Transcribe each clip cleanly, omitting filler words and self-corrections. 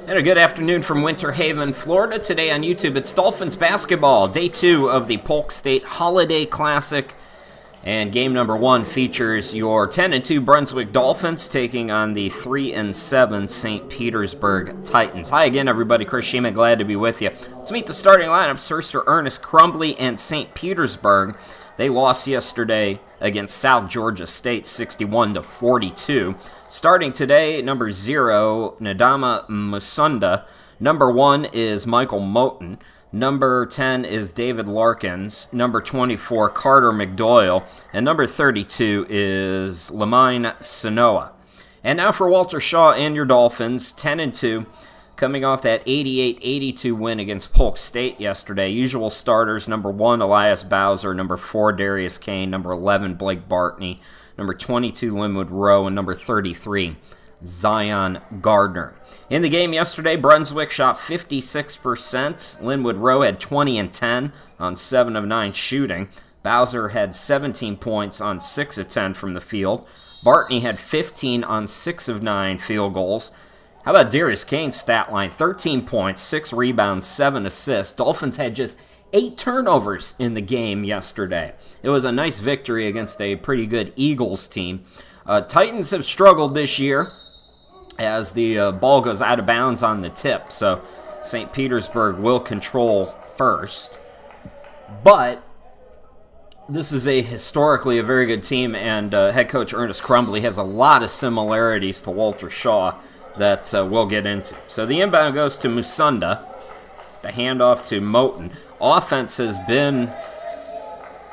And a good afternoon from Winter Haven, Florida. Today on YouTube, it's Dolphins basketball, day 2 of the Polk State Holiday Classic. And game number 1 features your 10-2 Brunswick Dolphins taking on the 3-7 St. Petersburg Titans. Hi again, everybody. Chris Shima, glad to be with you. Let's meet the starting lineups first for Ernest Crumbly and St. Petersburg. They lost yesterday against South Georgia State, 61-42. Starting today, number 0, Nadama Musunda. Number 1 is Michael Moten. Number 10 is David Larkins. Number 24, Carter McDoyle. And number 32 is Lamine Sanoa. And now for Walter Shaw and your Dolphins, 10-2. Coming off that 88-82 win against Polk State yesterday. Usual starters, number 1, Elias Bowser. Number 4, Darius Kane. Number 11, Blake Bartney. Number 22, Linwood Rowe. And number 33, Zion Gardner. In the game yesterday, Brunswick shot 56%. Linwood Rowe had 20 and 10 on 7 of 9 shooting. Bowser had 17 points on 6 of 10 from the field. Bartney had 15 on 6 of 9 field goals. How about Darius Kane's stat line? 13 points, 6 rebounds, 7 assists. Dolphins had just 8 turnovers in the game yesterday. It was a nice victory against a pretty good Eagles team. Titans have struggled this year as the ball goes out of bounds on the tip. So St. Petersburg will control first. But this is historically a very good team, and head coach Ernest Crumbly has a lot of similarities to Walter Shaw that we'll get into. So the inbound goes to Musunda. The handoff to Moten. Offense has been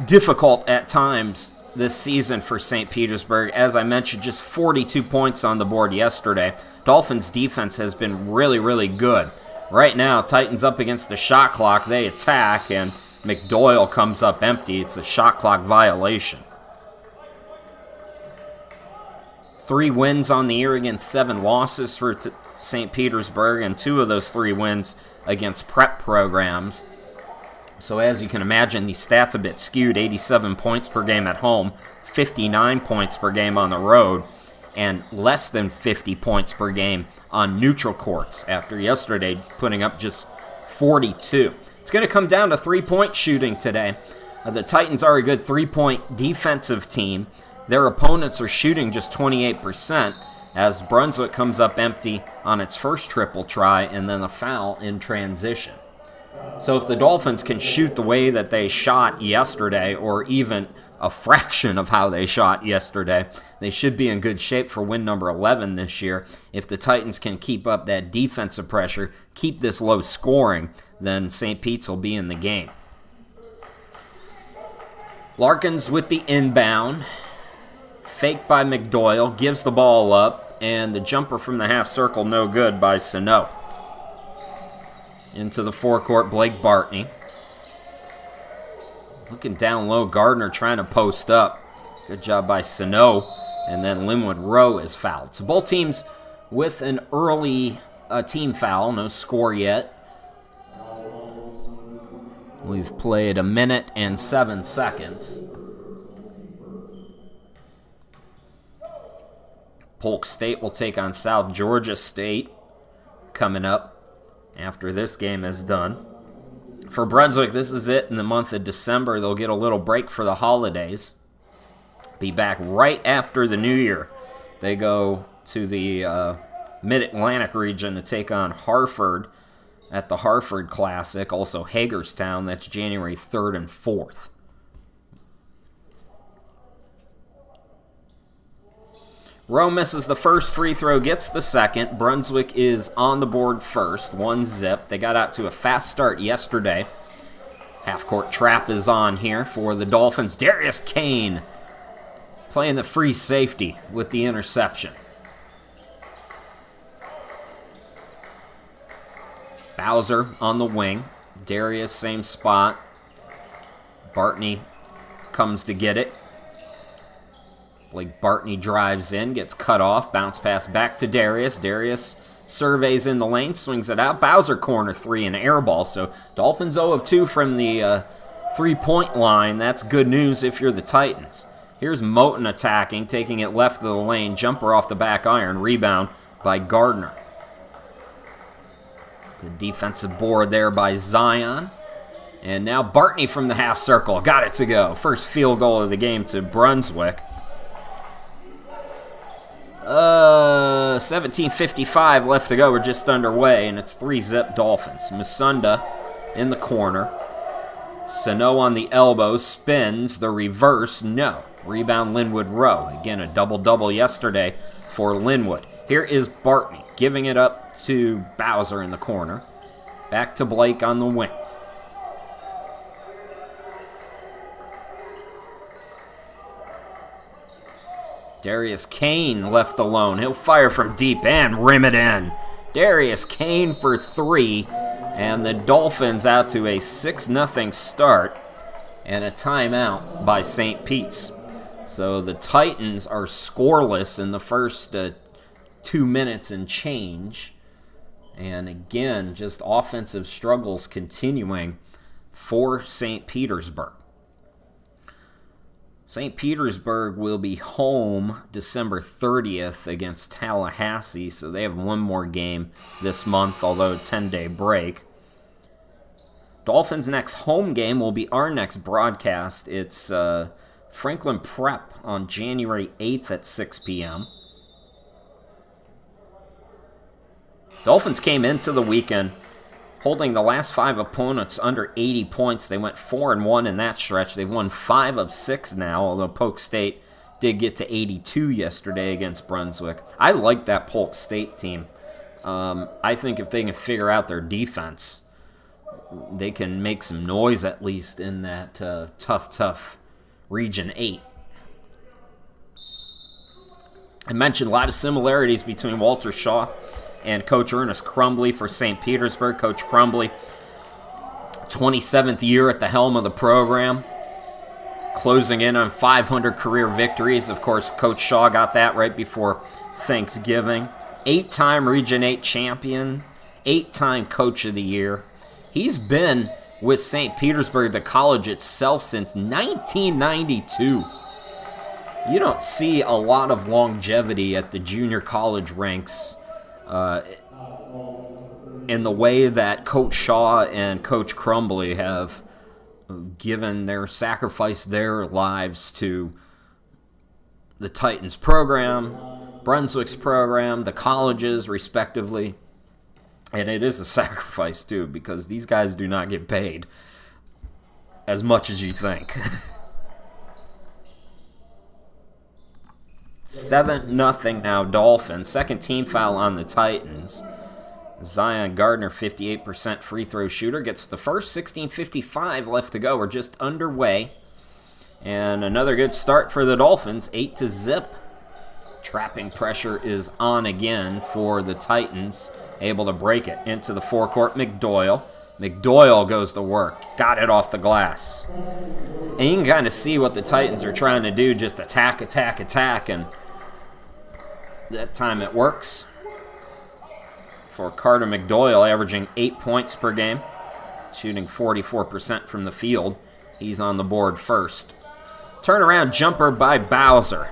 difficult at times this season for St. Petersburg. As I mentioned, just 42 points on the board yesterday. Dolphins' defense has been really, really good. Right now, Titans up against the shot clock. They attack, and McDoyle comes up empty. It's a shot clock violation. 3 wins on the year against 7 losses for St. Petersburg, and 2 of those 3 wins against prep programs. So as you can imagine, these stats a bit skewed. 87 points per game at home, 59 points per game on the road, and less than 50 points per game on neutral courts after yesterday putting up just 42. It's going to come down to 3-point shooting today. The Titans are a good 3-point defensive team. Their opponents are shooting just 28% as Brunswick comes up empty on its first triple try and then a foul in transition. So if the Dolphins can shoot the way that they shot yesterday, or even a fraction of how they shot yesterday, they should be in good shape for win number 11 this year. If the Titans can keep up that defensive pressure, keep this low scoring, then St. Pete's will be in the game. Larkins with the inbound. Fake by McDoyle, gives the ball up, and the jumper from the half circle no good by Sano. Into the forecourt, Blake Bartney. Looking down low, Gardner trying to post up. Good job by Sano, and then Linwood Rowe is fouled. So both teams with an early team foul, no score yet. We've played 1 minute and 7 seconds. Polk State will take on South Georgia State coming up after this game is done. For Brunswick, this is it in the month of December. They'll get a little break for the holidays. Be back right after the New Year. They go to the Mid-Atlantic region to take on Hartford at the Hartford Classic. Also Hagerstown, that's January 3rd and 4th. Rowe misses the first free throw, gets the second. Brunswick is on the board first, 1-0. They got out to a fast start yesterday. Half-court trap is on here for the Dolphins. Darius Kane playing the free safety with the interception. Bowser on the wing. Darius, same spot. Bartney comes to get it. Blake Bartney drives in, gets cut off, bounce pass back to Darius. Darius surveys in the lane, swings it out. Bowser corner 3, an air ball. So Dolphins 0 of 2 from the 3-point line. That's good news if you're the Titans. Here's Moten attacking, taking it left of the lane. Jumper off the back iron. Rebound by Gardner. Good defensive board there by Zion. And now Bartney from the half circle. Got it to go. First field goal of the game to Brunswick. 17:55 left to go. We're just underway, and it's 3-zip Dolphins. Musunda in the corner. Sano on the elbow. Spins. The reverse. No. Rebound Linwood Rowe. Again, a double-double yesterday for Linwood. Here is Bartney giving it up to Bowser in the corner. Back to Blake on the wing. Darius Kane left alone. He'll fire from deep and rim it in. Darius Kane for 3. And the Dolphins out to a 6-0 start and a timeout by St. Pete's. So the Titans are scoreless in the first 2 minutes and change. And again, just offensive struggles continuing for St. Petersburg. St. Petersburg will be home December 30th against Tallahassee, so they have one more game this month, although a 10-day break. Dolphins' next home game will be our next broadcast. It's Franklin Prep on January 8th at 6 p.m. Dolphins came into the weekend holding the last 5 opponents under 80 points. They went 4-1 in that stretch. They've won 5 of 6 now, although Polk State did get to 82 yesterday against Brunswick. I like that Polk State team. I think if they can figure out their defense, they can make some noise at least in that tough Region 8. I mentioned a lot of similarities between Walter Shaw and Coach Ernest Crumbly for St. Petersburg. Coach Crumbly, 27th year at the helm of the program, closing in on 500 career victories. Of course, Coach Shaw got that right before Thanksgiving. 8-time Region 8 champion, 8-time Coach of the Year. He's been with St. Petersburg, the college itself, since 1992. You don't see a lot of longevity at the junior college ranks in the way that Coach Shaw and Coach Crumbly have sacrificed their lives to the Titans program, Brunswick's program, the colleges, respectively. And it is a sacrifice, too, because these guys do not get paid as much as you think. 7-0 now, Dolphins. Second team foul on the Titans. Zion Gardner, 58% free throw shooter, gets the first. 16:55 left to go. We're just underway. And another good start for the Dolphins, 8-0. Trapping pressure is on again for the Titans. Able to break it into the forecourt. McDoyle. McDoyle goes to work. Got it off the glass. And you can kind of see what the Titans are trying to do. Just attack. And that time it works. For Carter McDoyle, averaging 8 points per game. Shooting 44% from the field. He's on the board first. Turnaround jumper by Bowser.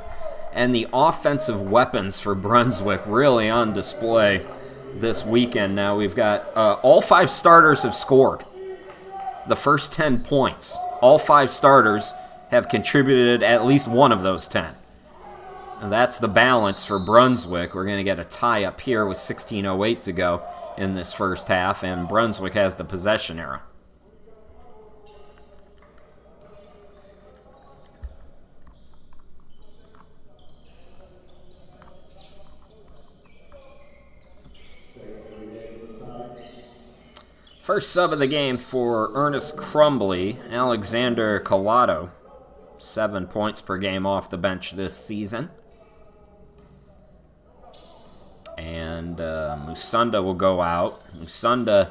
And the offensive weapons for Brunswick really on display this weekend. Now we've got all 5 starters have scored the first 10 points. All 5 starters have contributed at least one of those 10. And that's the balance for Brunswick. We're going to get a tie up here with 16:08 to go in this first half, and Brunswick has the possession arrow. First sub of the game for Ernest Crumbly, Alexander Collado. 7 points per game off the bench this season. And Musunda will go out. Musunda,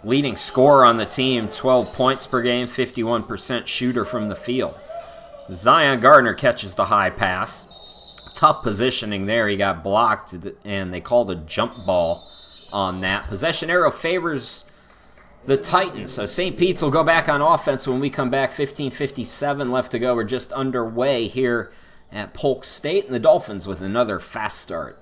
leading scorer on the team, 12 points per game, 51% shooter from the field. Zion Gardner catches the high pass. Tough positioning there. He got blocked, and they called a jump ball on that. Possession arrow favors the Titans. So St. Pete's will go back on offense when we come back. 15:57 left to go. We're just underway here at Polk State, and the Dolphins with another fast start.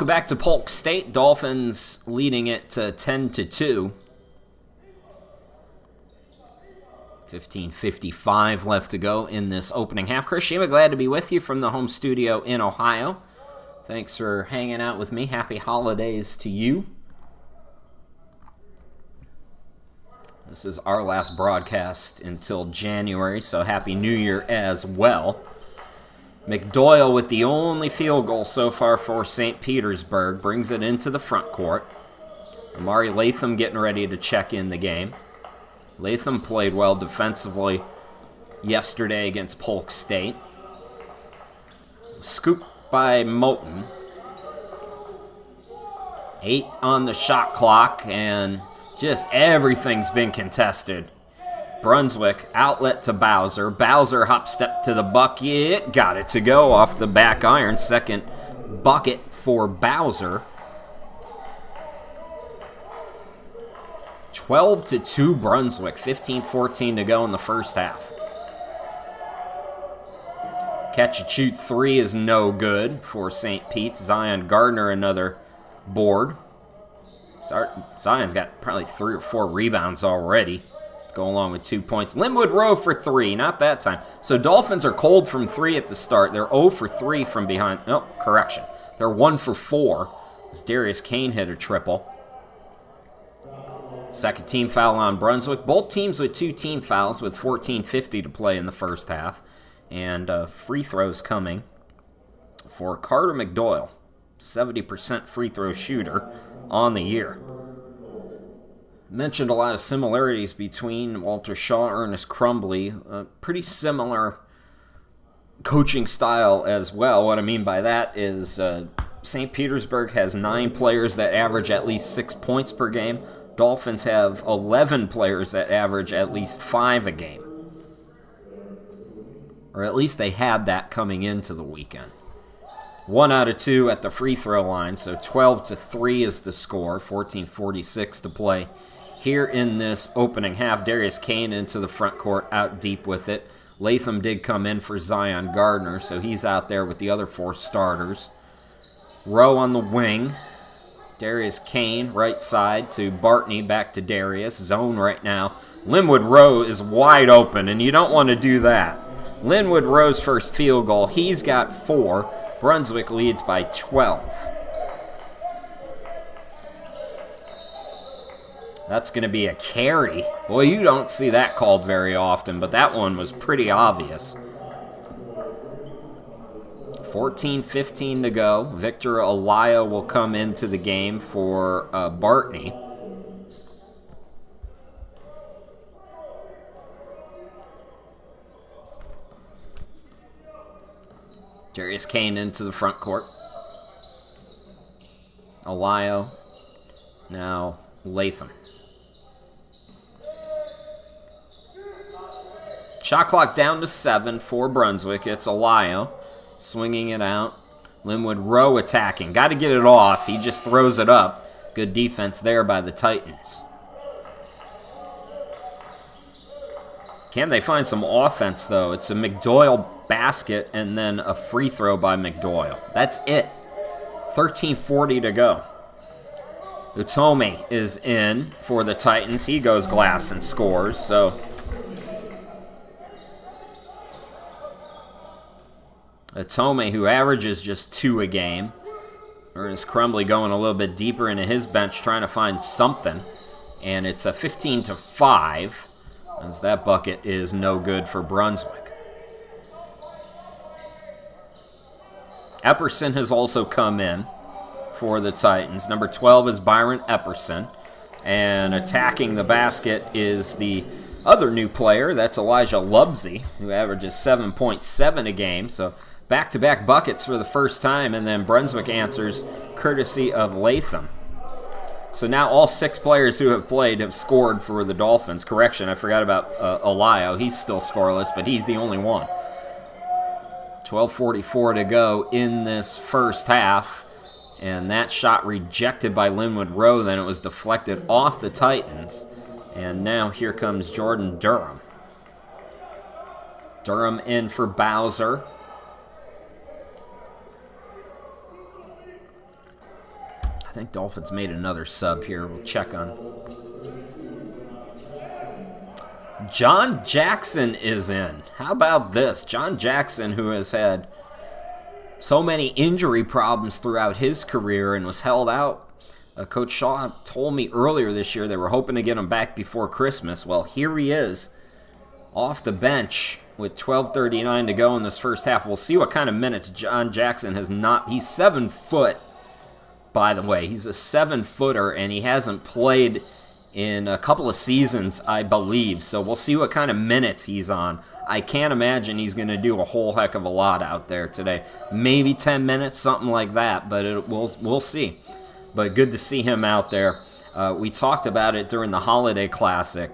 Welcome back to Polk State. Dolphins leading it to 10-2. 15:55 left to go in this opening half. Chris Shima, glad to be with you from the home studio in Ohio. Thanks for hanging out with me. Happy holidays to you. This is our last broadcast until January, so Happy New Year as well. McDoyle with the only field goal so far for St. Petersburg brings it into the front court. Amari Latham getting ready to check in the game. Latham played well defensively yesterday against Polk State. Scoop by Moulton. 8 on the shot clock, and just everything's been contested. Brunswick, outlet to Bowser. Bowser hop step to the bucket. Got it to go off the back iron. Second bucket for Bowser. 12-2 Brunswick. 15-14 to go in the first half. Catch and shoot 3 is no good for St. Pete's. Zion Gardner another board. Zion's got probably 3 or 4 rebounds already. Go along with 2 points. Linwood Rowe for 3, not that time. So Dolphins are cold from 3 at the start. They're 0 for 3 from behind. Oh, correction. They're 1 for 4 as Darius Kane hit a triple. Second team foul on Brunswick. Both teams with 2 team fouls with 14:50 to play in the first half. And free throws coming for Carter McDoyle. 70% free throw shooter on the year. Mentioned a lot of similarities between Walter Shaw and Ernest Crumbly. Pretty similar coaching style as well. What I mean by that is St. Petersburg has 9 players that average at least 6 points per game. Dolphins have 11 players that average at least 5 a game. Or at least they had that coming into the weekend. 1 out of 2 at the free throw line, so 12-3 is the score. 14:46 to play here in this opening half. Darius Kane into the front court, out deep with it. Latham did come in for Zion Gardner, so he's out there with the other 4 starters. Rowe on the wing. Darius Kane, right side to Bartney, back to Darius. Zone right now. Linwood Rowe is wide open, and you don't want to do that. Linwood Rowe's first field goal, he's got 4. Brunswick leads by 12. That's going to be a carry. Boy, you don't see that called very often, but that one was pretty obvious. 14:15 to go. Victor Alaya will come into the game for Bartney. Darius Kane into the front court. Alaya. Now Latham. Shot clock down to 7 for Brunswick. It's Alaya swinging it out. Linwood Rowe attacking. Got to get it off. He just throws it up. Good defense there by the Titans. Can they find some offense, though? It's a McDoyle basket and then a free throw by McDoyle. That's it. 13:40 to go. Utome is in for the Titans. He goes glass and scores. So Utome, who averages just 2 a game. Ernest Crumbly going a little bit deeper into his bench, trying to find something. And it's a 15-5, as that bucket is no good for Brunswick. Epperson has also come in for the Titans. Number 12 is Byron Epperson. And attacking the basket is the other new player. That's Elijah Lubsey, who averages 7.7 a game. So back-to-back buckets for the first time, and then Brunswick answers courtesy of Latham. So now all 6 players who have played have scored for the Dolphins. Correction, I forgot about Olio. He's still scoreless, but he's the only one. 12:44 to go in this first half, and that shot rejected by Linwood Rowe. Then it was deflected off the Titans, and now here comes Jordan Durham. Durham in for Bowser. I think Dolphins made another sub here. We'll check on. John Jackson is in. How about this? John Jackson, who has had so many injury problems throughout his career and was held out. Coach Shaw told me earlier this year they were hoping to get him back before Christmas. Well, here he is, off the bench with 12:39 to go in this first half. We'll see what kind of minutes John Jackson has not. He's 7 foot, by the way. He's a 7-footer, and he hasn't played in a couple of seasons, I believe. So we'll see what kind of minutes he's on. I can't imagine he's going to do a whole heck of a lot out there today. Maybe 10 minutes, something like that, but we'll see. But good to see him out there. We talked about it during the Holiday Classic.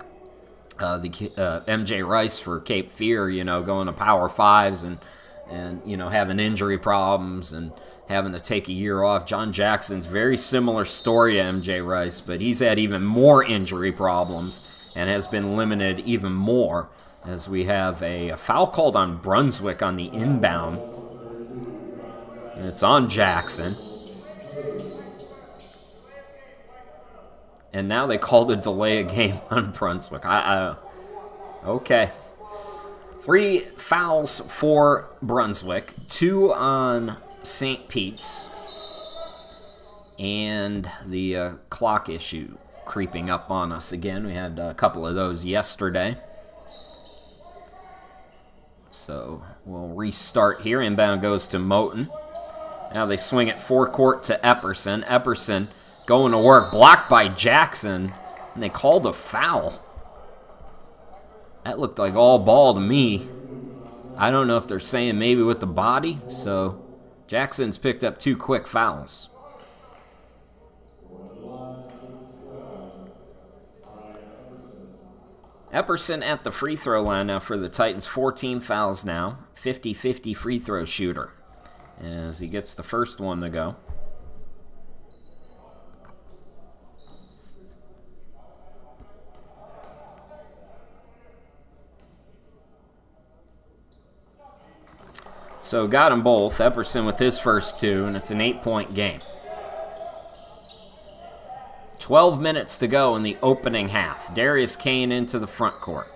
The MJ Rice for Cape Fear, going to Power Fives and having injury problems and having to take a year off. John Jackson's very similar story to MJ Rice, but he's had even more injury problems and has been limited even more, as we have a foul called on Brunswick on the inbound. And it's on Jackson. And now they called a delay of game on Brunswick. Okay. 3 fouls for Brunswick, 2 on St. Pete's, and the clock issue creeping up on us again. We had a couple of those yesterday. So we'll restart here. Inbound goes to Moten. Now they swing it forecourt to Epperson. Epperson going to work, blocked by Jackson, and they called a foul. That looked like all ball to me. I don't know if they're saying maybe with the body, so Jackson's picked up 2 quick fouls. Epperson at the free throw line now for the Titans. 14 fouls now. 50-50 free throw shooter as he gets the first one to go. So got them both. Epperson with his first 2, and it's an 8-point game. 12 minutes to go in the opening half. Darius Kane into the front court.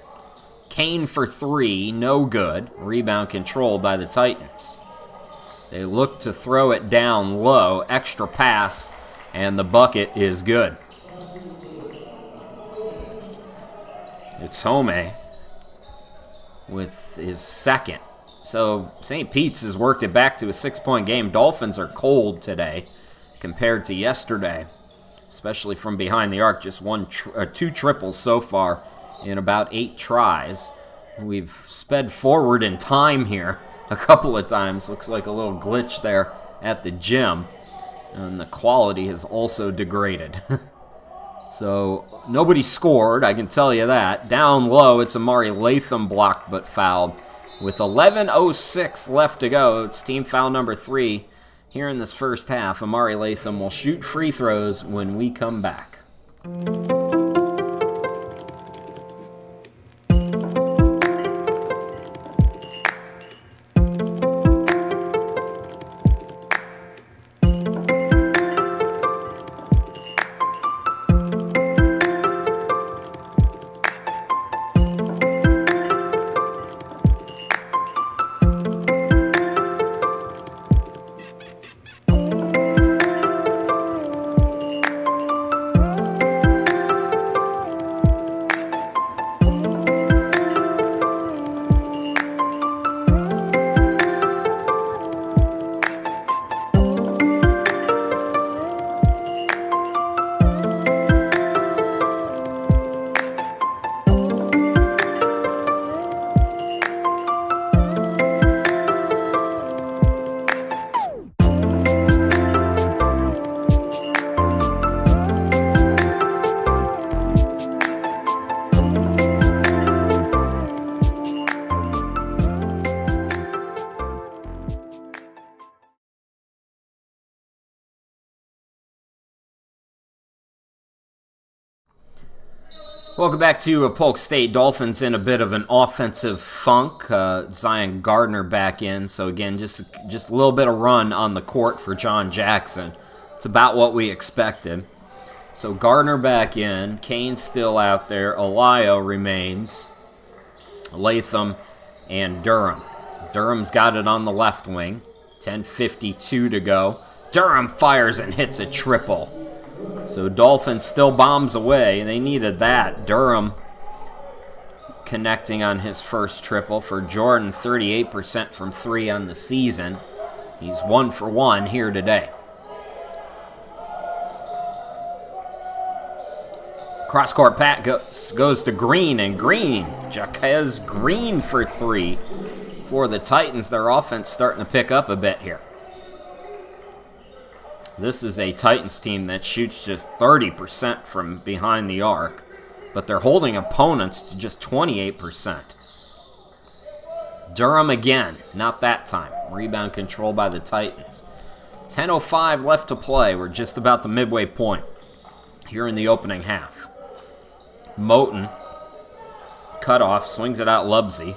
Kane for 3, no good. Rebound controlled by the Titans. They look to throw it down low. Extra pass, and the bucket is good. It's Home with his second. So St. Pete's has worked it back to a 6-point game. Dolphins are cold today compared to yesterday, especially from behind the arc. Just 2 triples so far in about 8 tries. We've sped forward in time here a couple of times. Looks like a little glitch there at the gym. And the quality has also degraded. So nobody scored, I can tell you that. Down low, it's Amari Latham blocked but fouled. With 11:06 left to go, it's team foul number 3 here in this first half. Amari Latham will shoot free throws when we come back. Welcome back to Polk State. Dolphins in a bit of an offensive funk. Zion Gardner back in. So again, just a little bit of run on the court for John Jackson It's about what we expected. So Gardner back in. Kane's still out there. Alayo remains. Latham and Durham. Durham's got it on the left wing. 10:52 to go. Durham fires and hits a triple. So Dolphins still bombs away. They needed that. Durham connecting on his first triple for Jordan. 38% from 3 on the season. He's 1 for 1 here today. Cross-court pat goes to Green, and Green, Jaquez Green for 3 for the Titans. Their offense starting to pick up a bit here. This is a Titans team that shoots just 30% from behind the arc, but they're holding opponents to just 28%. Durham again, not that time. Rebound control by the Titans. 10:05 left to play. We're just about the midway point here in the opening half. Moten, cut off, swings it out Lubsey.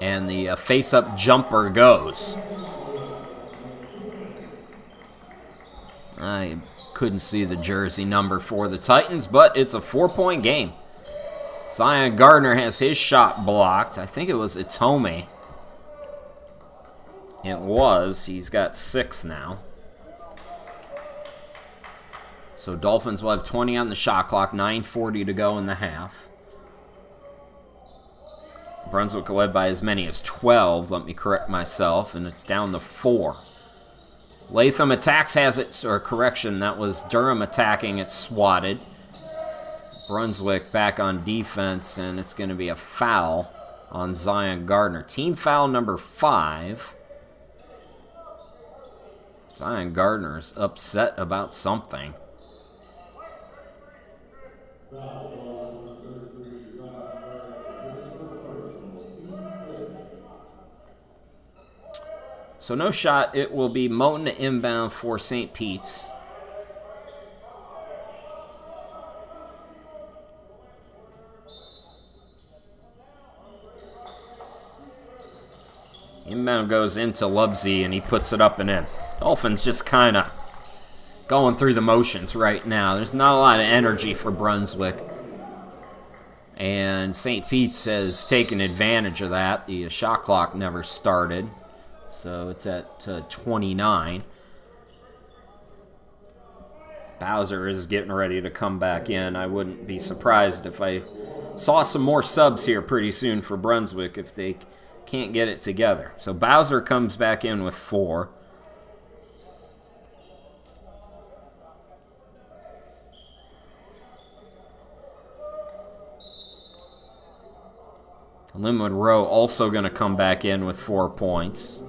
And the face-up jumper goes. I couldn't see the jersey number for the Titans, but it's a 4-point game. Zion Gardner has his shot blocked. I think it was Itome. It was. He's got 6 now. So Dolphins will have 20 on the shot clock, 9:40 to go in the half. Brunswick led by as many as 12, let me correct myself, and it's down to 4. Latham attacks, has it, or correction, that was Durham attacking, it's swatted. Brunswick back on defense, and it's going to be a foul on Zion Gardner. Team foul number 5. Zion Gardner is upset about something. So no shot. It will be Moten to inbound for St. Pete's. Inbound goes into Lubsey, and he puts it up and in. Dolphins just kind of going through the motions right now. There's not a lot of energy for Brunswick. And St. Pete's has taken advantage of that. The shot clock never started. So it's at 29. Bowser is getting ready to come back in. I wouldn't be surprised if I saw some more subs here pretty soon for Brunswick if they can't get it together. So Bowser comes back in with 4. Linwood Rowe also going to come back in with 4 points.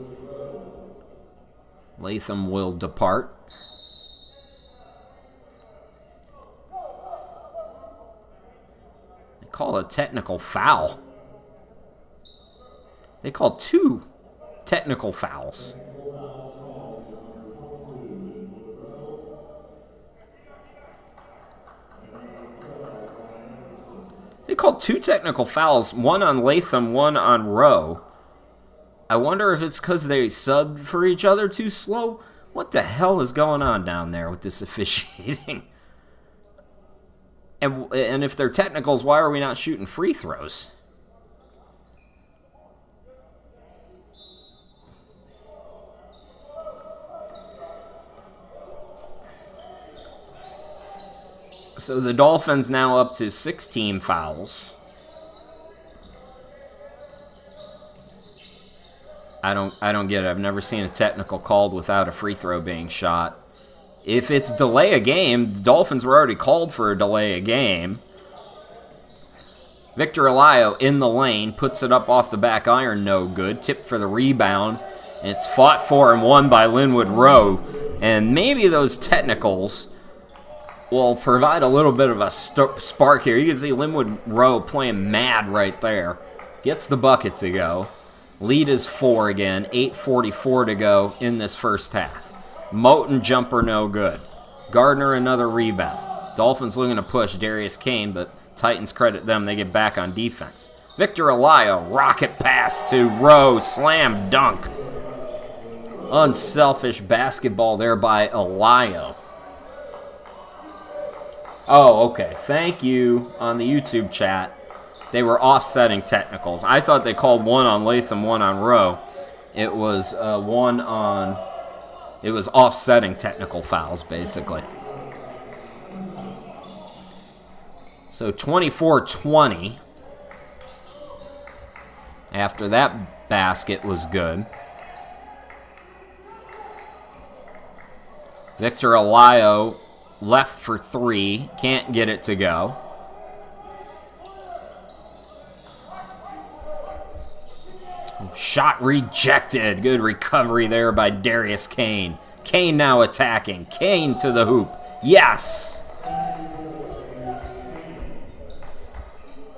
Latham will depart. They call a technical foul. They call 2 technical fouls. They called 2 technical fouls, one on Latham, one on Rowe. I wonder if it's because they subbed for each other too slow. What the hell is going on down there with this officiating? And if they're technicals, why are we not shooting free throws? So the Dolphins now up to 16 fouls. I don't get it. I've never seen a technical called without a free throw being shot. If it's delay a game, the Dolphins were already called for a delay a game. Victor Alayo in the lane, puts it up off the back iron, no good. Tipped for the rebound. And it's fought for and won by Linwood Rowe. And maybe those technicals will provide a little bit of a spark here. You can see Linwood Rowe playing mad right there. Gets the bucket to go. Lead is 4 again. 8:44 to go in this first half. Moten jumper no good. Gardner another rebound. Dolphins looking to push Darius Kane, but Titans credit them. They get back on defense. Victor Alayo, rocket pass to Rowe. Slam dunk. Unselfish basketball there by Elio. Oh, okay. Thank you on the YouTube chat. They were offsetting technicals. I thought they called one on Latham, one on Rowe. It was it was offsetting technical fouls, basically. So 24-20. After that basket was good. Victor Elio left for three. Can't get it to go. Shot rejected. Good recovery there by Darius Kane. Kane now attacking. Kane to the hoop. Yes!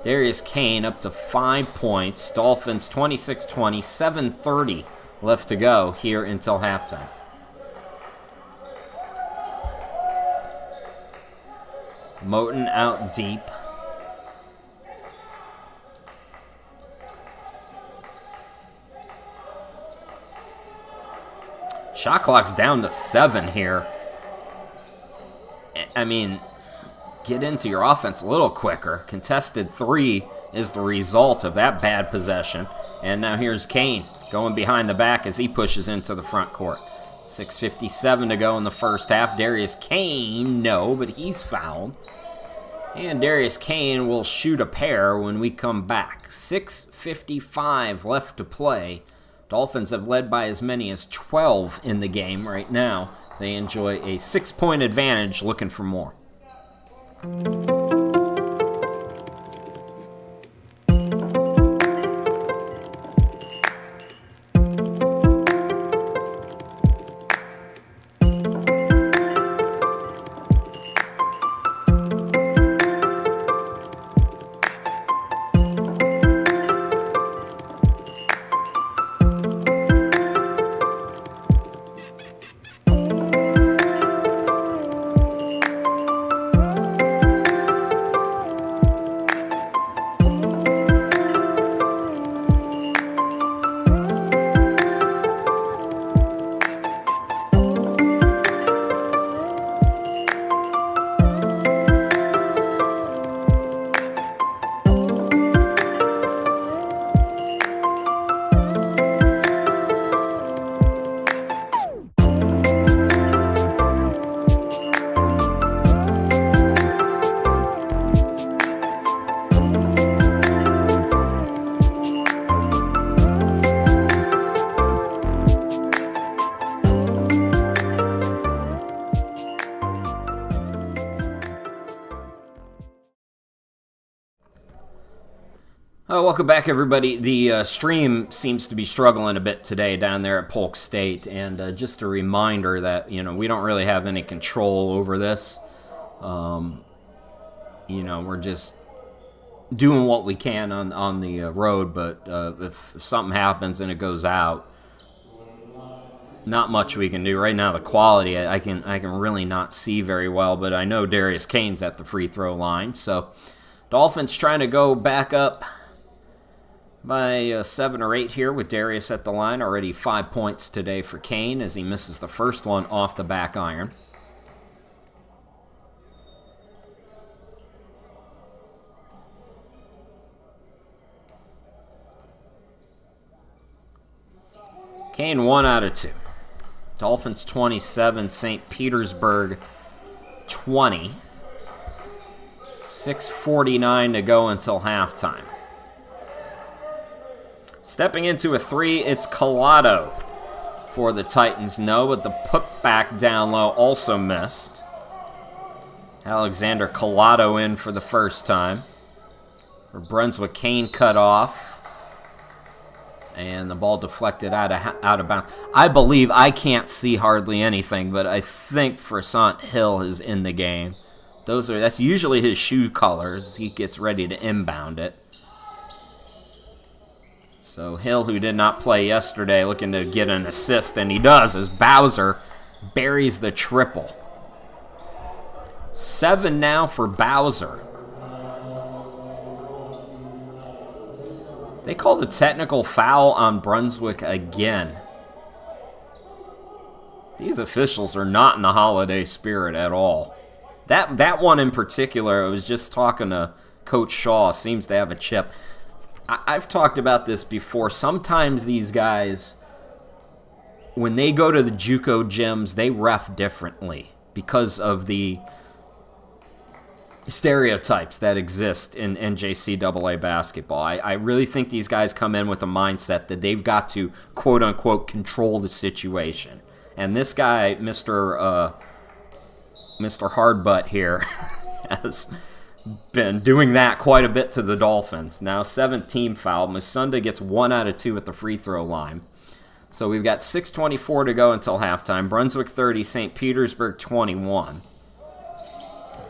Darius Kane up to 5 points. Dolphins 26-20. 7:30 left to go here until halftime. Moten out deep. Shot clock's down to 7 here. I mean, get into your offense a little quicker. Contested 3 is the result of that bad possession. And now here's Kane going behind the back as he pushes into the front court. 6:57 to go in the first half. Darius Kane, no, but he's fouled. And Darius Kane will shoot a pair when we come back. 6:55 left to play. Dolphins have led by as many as 12 in the game right now. They enjoy a 6-point advantage, looking for more. Welcome back, everybody. The stream seems to be struggling a bit today down there at Polk State, and just a reminder that, we don't really have any control over this. We're just doing what we can on the road, but if something happens and it goes out, not much we can do. Right now, the quality, I can really not see very well, but I know Darius Kane's at the free throw line, so Dolphins trying to go back up by 7 or 8 here with Darius at the line. Already 5 points today for Kane as he misses the first one off the back iron. Kane 1 out of 2. Dolphins 27, St. Petersburg 20. 6:49 to go until halftime. Stepping into a 3, it's Collado for the Titans. No, but the putback down low also missed. Alexander Collado in for the first time. For Brunswick, Kane cut off. And the ball deflected out of bounds. I believe, I can't see hardly anything, but I think Frasant Hill is in the game. That's usually his shoe colors. He gets ready to inbound it. So Hill, who did not play yesterday, looking to get an assist, and he does as Bowser buries the triple. 7 now for Bowser. They called a technical foul on Brunswick again. These officials are not in the holiday spirit at all. That one in particular, I was just talking to Coach Shaw, seems to have a chip. I've talked about this before. Sometimes these guys, when they go to the JUCO gyms, they ref differently because of the stereotypes that exist in NJCAA basketball. I really think these guys come in with a mindset that they've got to, quote-unquote, control the situation. And this guy, Mr. Hardbutt here, has been doing that quite a bit to the Dolphins. Now, 7th team foul. Musunda gets 1 out of 2 at the free throw line. So we've got 6:24 to go until halftime. Brunswick 30, St. Petersburg 21.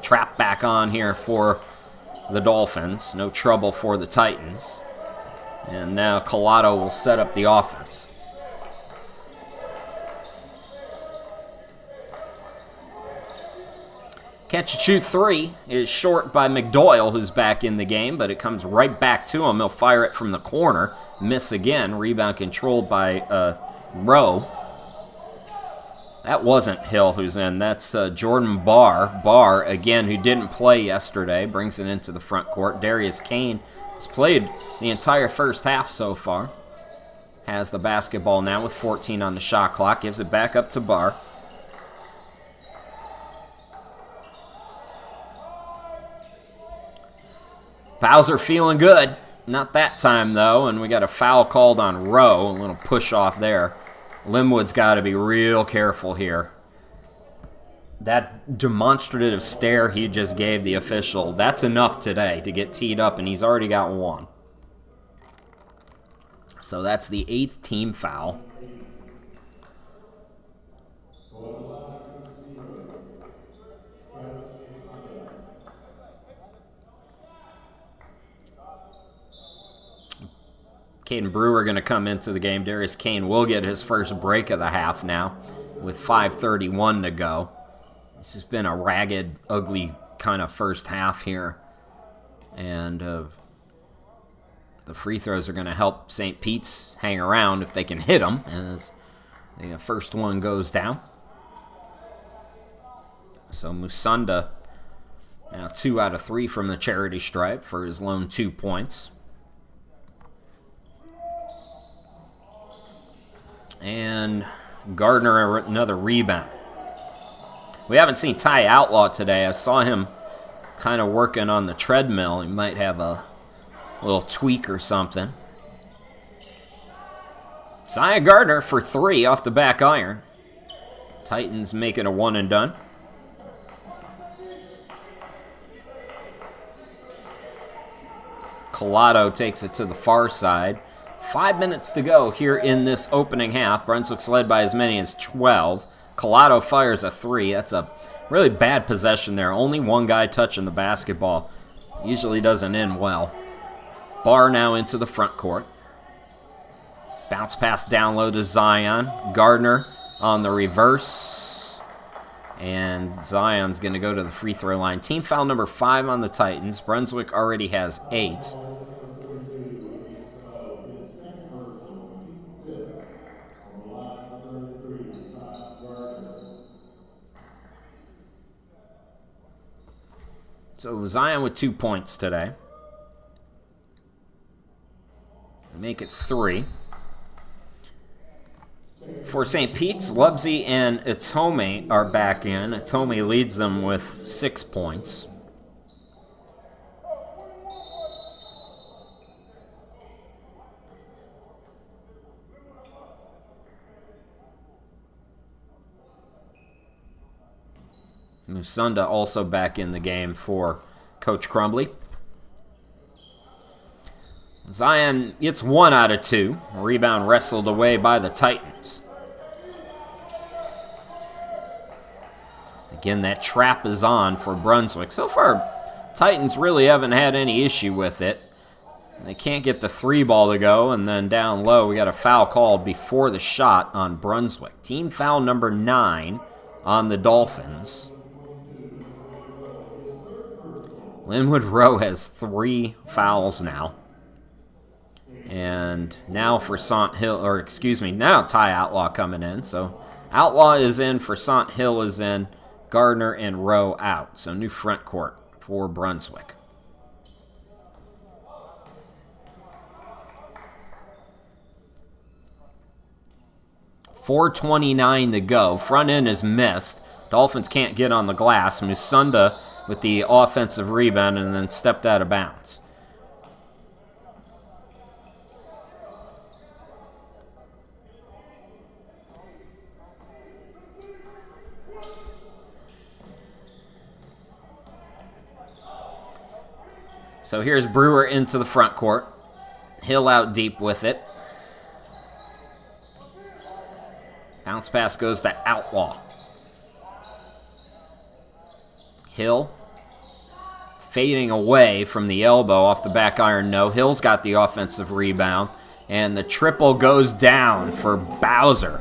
Trap back on here for the Dolphins. No trouble for the Titans. And now Collado will set up the offense. Catch and shoot 3 is short by McDoyle, who's back in the game, but it comes right back to him. He'll fire it from the corner. Miss again. Rebound controlled by Rowe. That wasn't Hill who's in. That's Jordan Barr. Barr, again, who didn't play yesterday, brings it into the front court. Darius Kane has played the entire first half so far. Has the basketball now with 14 on the shot clock. Gives it back up to Barr. Bowser feeling good. Not that time, though, and we got a foul called on Rowe. A little push off there. Linwood's got to be real careful here. That demonstrative stare he just gave the official, that's enough today to get teed up, and he's already got 1. So that's the 8th team foul. Caden Brewer going to come into the game. Darius Kane will get his first break of the half now with 5:31 to go. This has been a ragged, ugly kind of first half here. And the free throws are going to help St. Pete's hang around if they can hit them as the first one goes down. So Musunda now 2 out of 3 from the charity stripe for his lone 2 points. And Gardner another rebound. We haven't seen Ty Outlaw today. I saw him kind of working on the treadmill. He might have a little tweak or something. Zion Gardner for 3 off the back iron. Titans make it a 1 and done. Collado takes it to the far side. 5 minutes to go here in this opening half. Brunswick's led by as many as 12. Collado fires a 3. That's a really bad possession there. Only one guy touching the basketball. Usually doesn't end well. Barr now into the front court. Bounce pass down low to Zion. Gardner on the reverse. And Zion's going to go to the free throw line. Team foul number 5 on the Titans. Brunswick already has 8. So Zion with 2 points today. Make it 3. For St. Pete's, Lubsy and Itome are back in. Itome leads them with 6 points. Musunda also back in the game for Coach Crumbly. Zion gets 1 out of 2. Rebound wrestled away by the Titans. Again, that trap is on for Brunswick. So far, Titans really haven't had any issue with it. They can't get the 3 ball to go, and then down low, we got a foul called before the shot on Brunswick. Team foul number 9 on the Dolphins. Linwood Rowe has 3 fouls now. And now for now Ty Outlaw coming in. So Outlaw is in, Forsant Hill is in, Gardner and Rowe out. So new front court for Brunswick. .429 to go. Front end is missed. Dolphins can't get on the glass. Musunda with the offensive rebound and then stepped out of bounds. So here's Brewer into the front court. Hill out deep with it. Bounce pass goes to Outlaw. Hill fading away from the elbow off the back iron. No, Hill's got the offensive rebound. And the triple goes down for Bowser.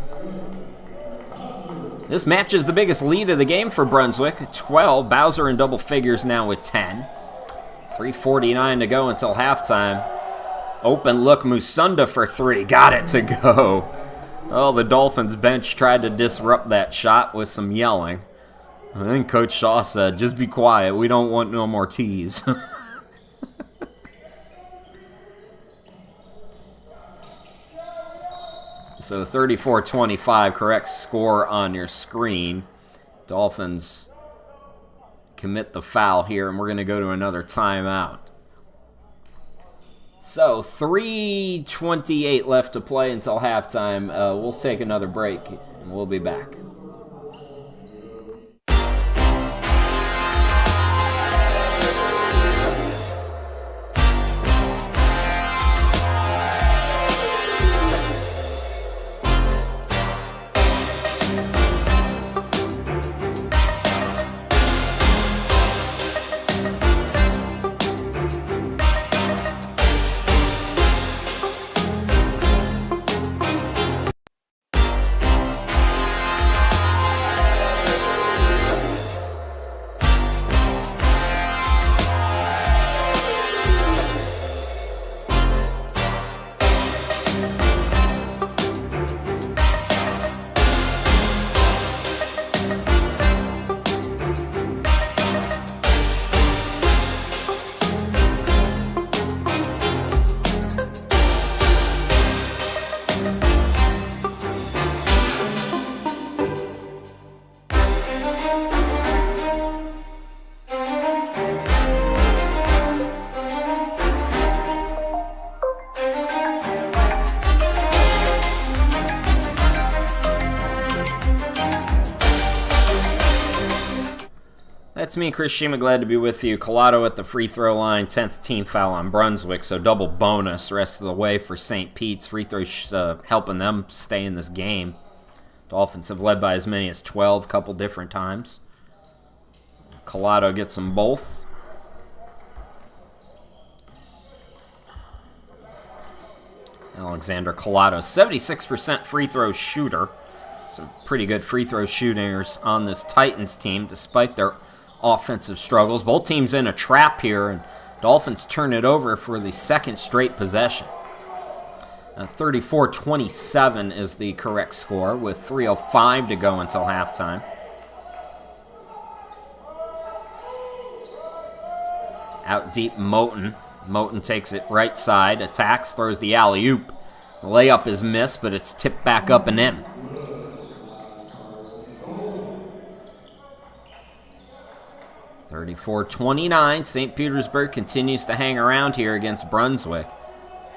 This matches the biggest lead of the game for Brunswick. 12. Bowser in double figures now with 10. 3:49 to go until halftime. Open look, Musunda for 3. Got it to go. Oh, the Dolphins bench tried to disrupt that shot with some yelling. I think Coach Shaw said, just be quiet. We don't want no more teas. So 34-25, correct score on your screen. Dolphins commit the foul here, and we're going to go to another timeout. So 3:28 left to play until halftime. We'll take another break, and we'll be back. That's me, Chris Shima, glad to be with you. Collado at the free throw line, 10th team foul on Brunswick, so double bonus rest of the way for St. Pete's. Free throws helping them stay in this game. Dolphins have led by as many as 12 a couple different times. Collado gets them both. Alexander Collado, 76% free throw shooter. Some pretty good free throw shooters on this Titans team, despite their offensive struggles. Both teams in a trap here, and Dolphins turn it over for the second straight possession. 34-27 is the correct score with 3:05 to go until halftime. Out deep, Moten. Moten takes it right side, attacks, throws the alley-oop. The layup is missed, but it's tipped back up and in. 34-29, St. Petersburg continues to hang around here against Brunswick.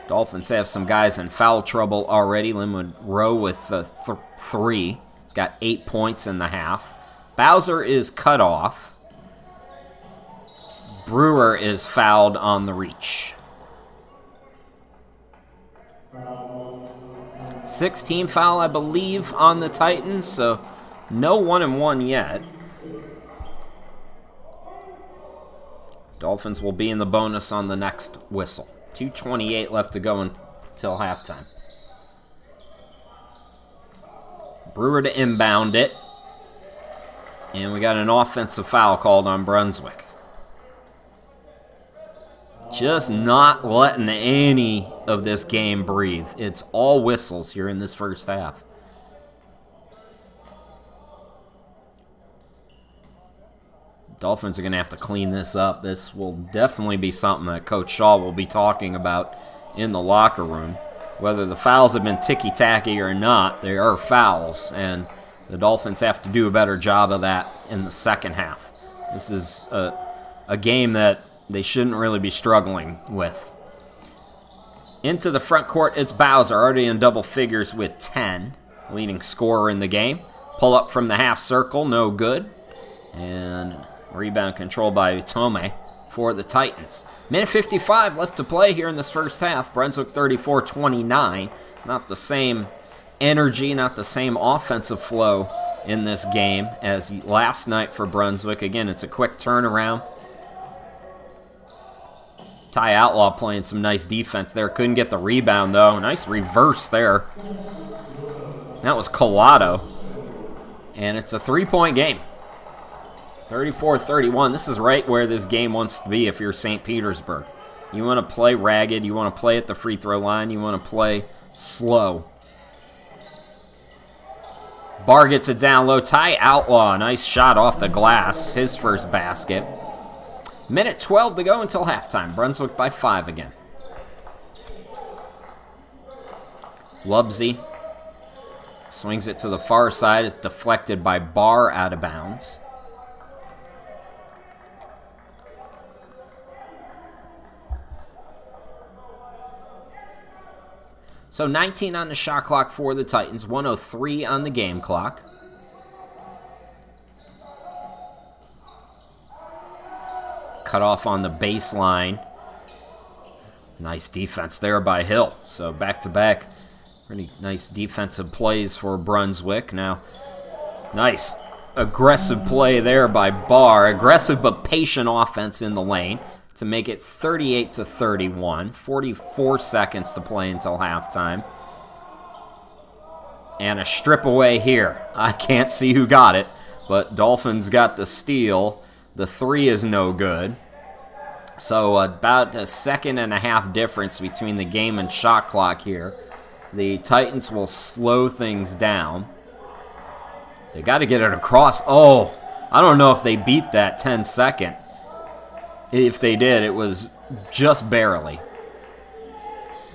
Dolphins have some guys in foul trouble already. Linwood Rowe with 3. He's got 8 points in the half. Bowser is cut off. Brewer is fouled on the reach. 16 foul, I believe, on the Titans, so no 1-and-1 yet. Dolphins will be in the bonus on the next whistle. 2:28 left to go until halftime. Brewer to inbound it. And we got an offensive foul called on Brunswick. Just not letting any of this game breathe. It's all whistles here in this first half. Dolphins are going to have to clean this up. This will definitely be something that Coach Shaw will be talking about in the locker room. Whether the fouls have been ticky-tacky or not, they are fouls, and the Dolphins have to do a better job of that in the second half. This is a game that they shouldn't really be struggling with. Into the front court, it's Bowser, already in double figures with 10, leading scorer in the game. Pull up from the half circle, no good. And rebound control by Utome for the Titans. Minute 55 left to play here in this first half. Brunswick 34-29. Not the same energy, not the same offensive flow in this game as last night for Brunswick. Again, it's a quick turnaround. Ty Outlaw playing some nice defense there. Couldn't get the rebound, though. Nice reverse there. That was Collado. And it's a three-point game. 34-31. This is right where this game wants to be if you're St. Petersburg. You want to play ragged. You want to play at the free throw line. You want to play slow. Barr gets it down low. Ty Outlaw, nice shot off the glass. His first basket. Minute 12 to go until halftime. Brunswick by 5 again. Lubsey swings it to the far side. It's deflected by Barr out of bounds. So 19 on the shot clock for the Titans. 1:03 on the game clock. Cut off on the baseline. Nice defense there by Hill. So back-to-back, pretty nice defensive plays for Brunswick. Now, nice aggressive play there by Barr. Aggressive but patient offense in the lane to make it 38-31. 44 seconds to play until halftime. And a strip away here. I can't see who got it, but Dolphins got the steal. The three is no good. So about a second and a half difference between the game and shot clock here. The Titans will slow things down. They got to get it across. Oh, I don't know if they beat that 10-second. If they did, it was just barely.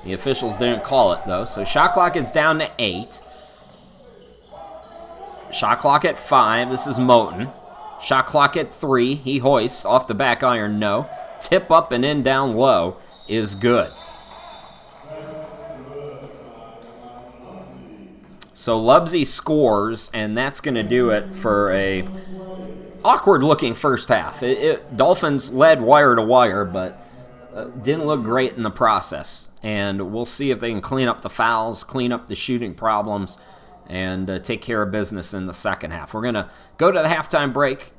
The officials didn't call it, though. So shot clock is down to 8. Shot clock at 5. This is Moten. Shot clock at 3. He hoists off the back iron. No. Tip up and in down low is good. So Lubsey scores, and that's going to do it for a awkward-looking first half. Dolphins led wire to wire, but didn't look great in the process. And we'll see if they can clean up the fouls, clean up the shooting problems, and take care of business in the second half. We're going to go to the halftime break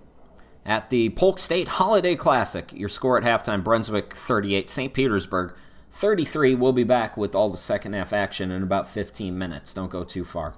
at the Polk State Holiday Classic. Your score at halftime, Brunswick 38, St. Petersburg 33. We'll be back with all the second half action in about 15 minutes. Don't go too far.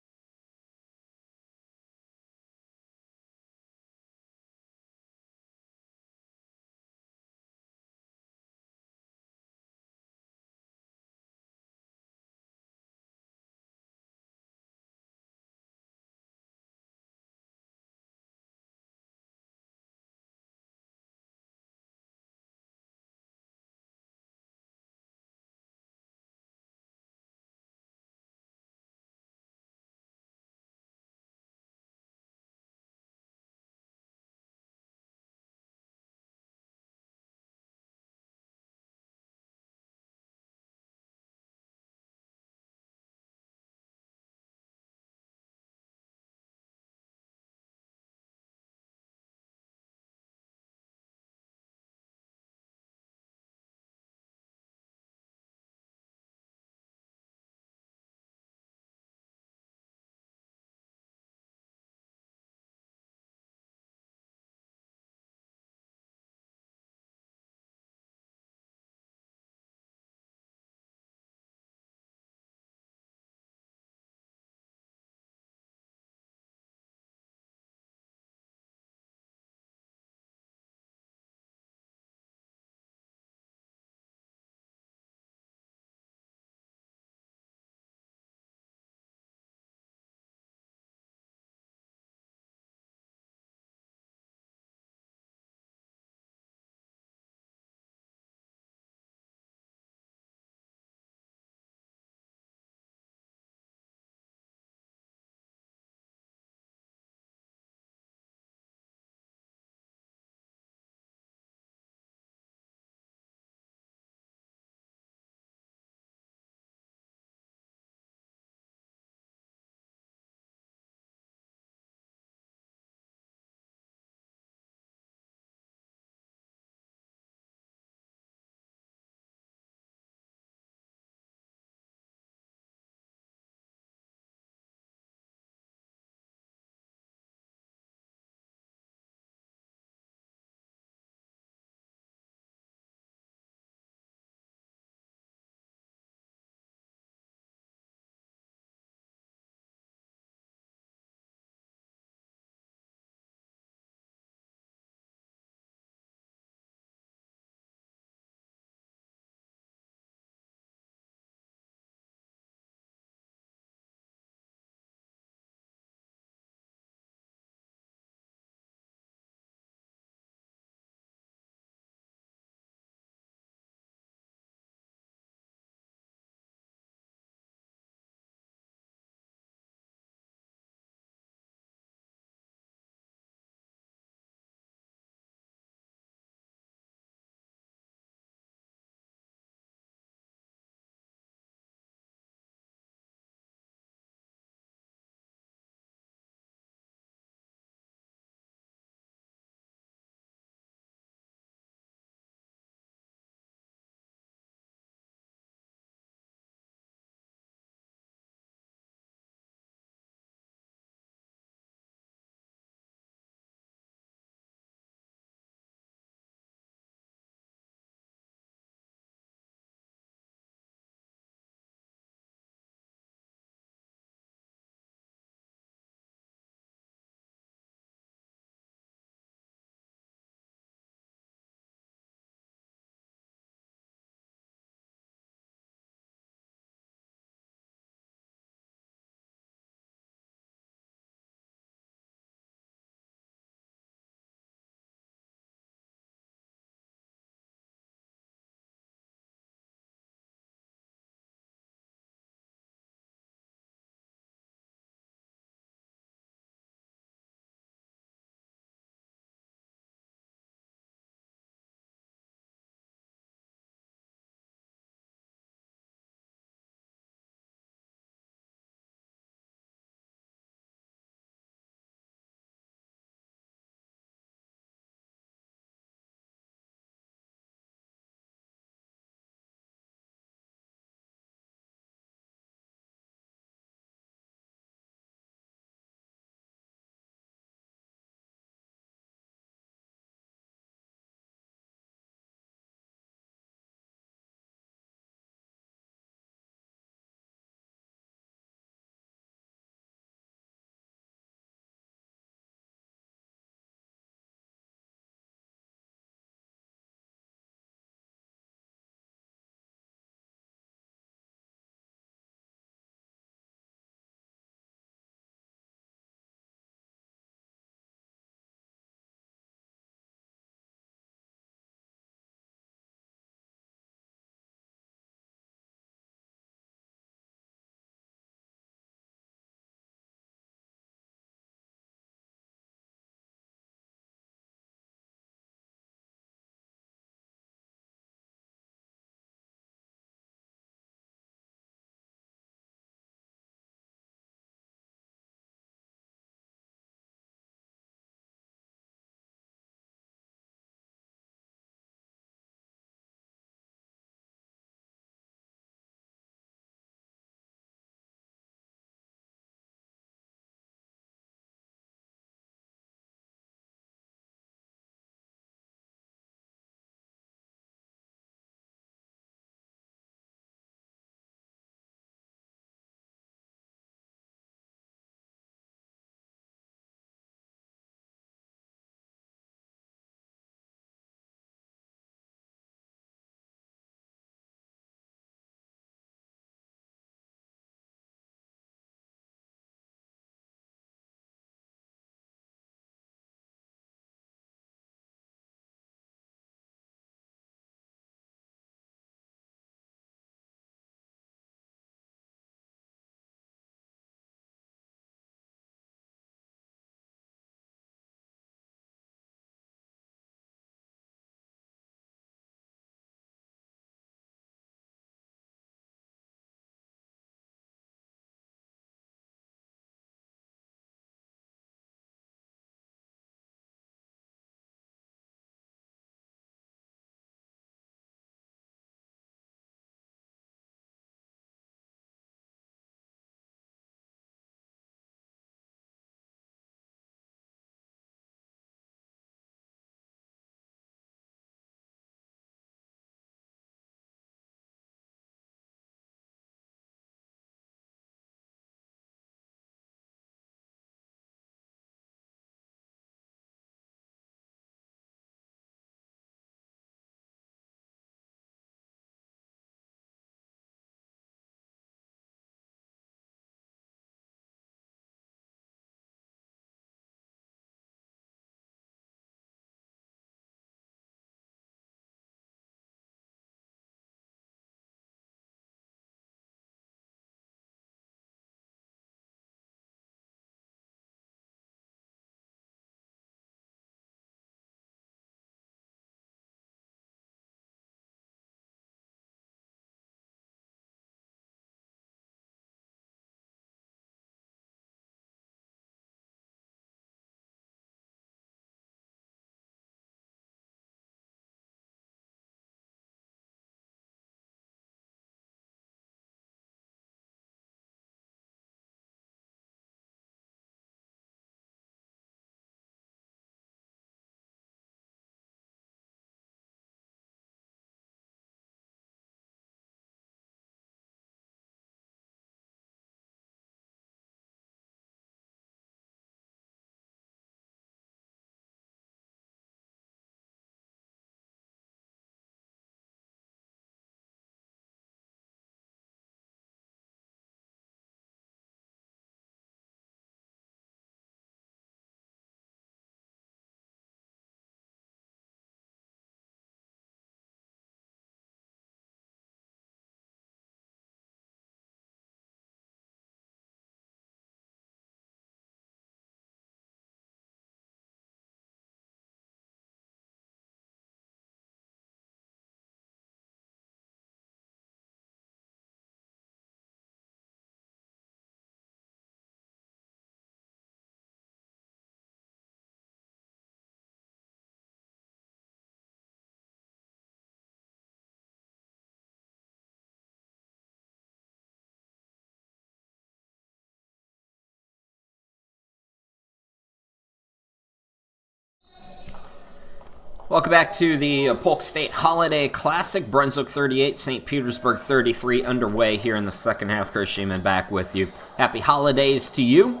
Welcome back to the Polk State Holiday Classic. Brunswick 38, St. Petersburg 33 underway here in the second half. Chris Sheeman back with you. Happy holidays to you.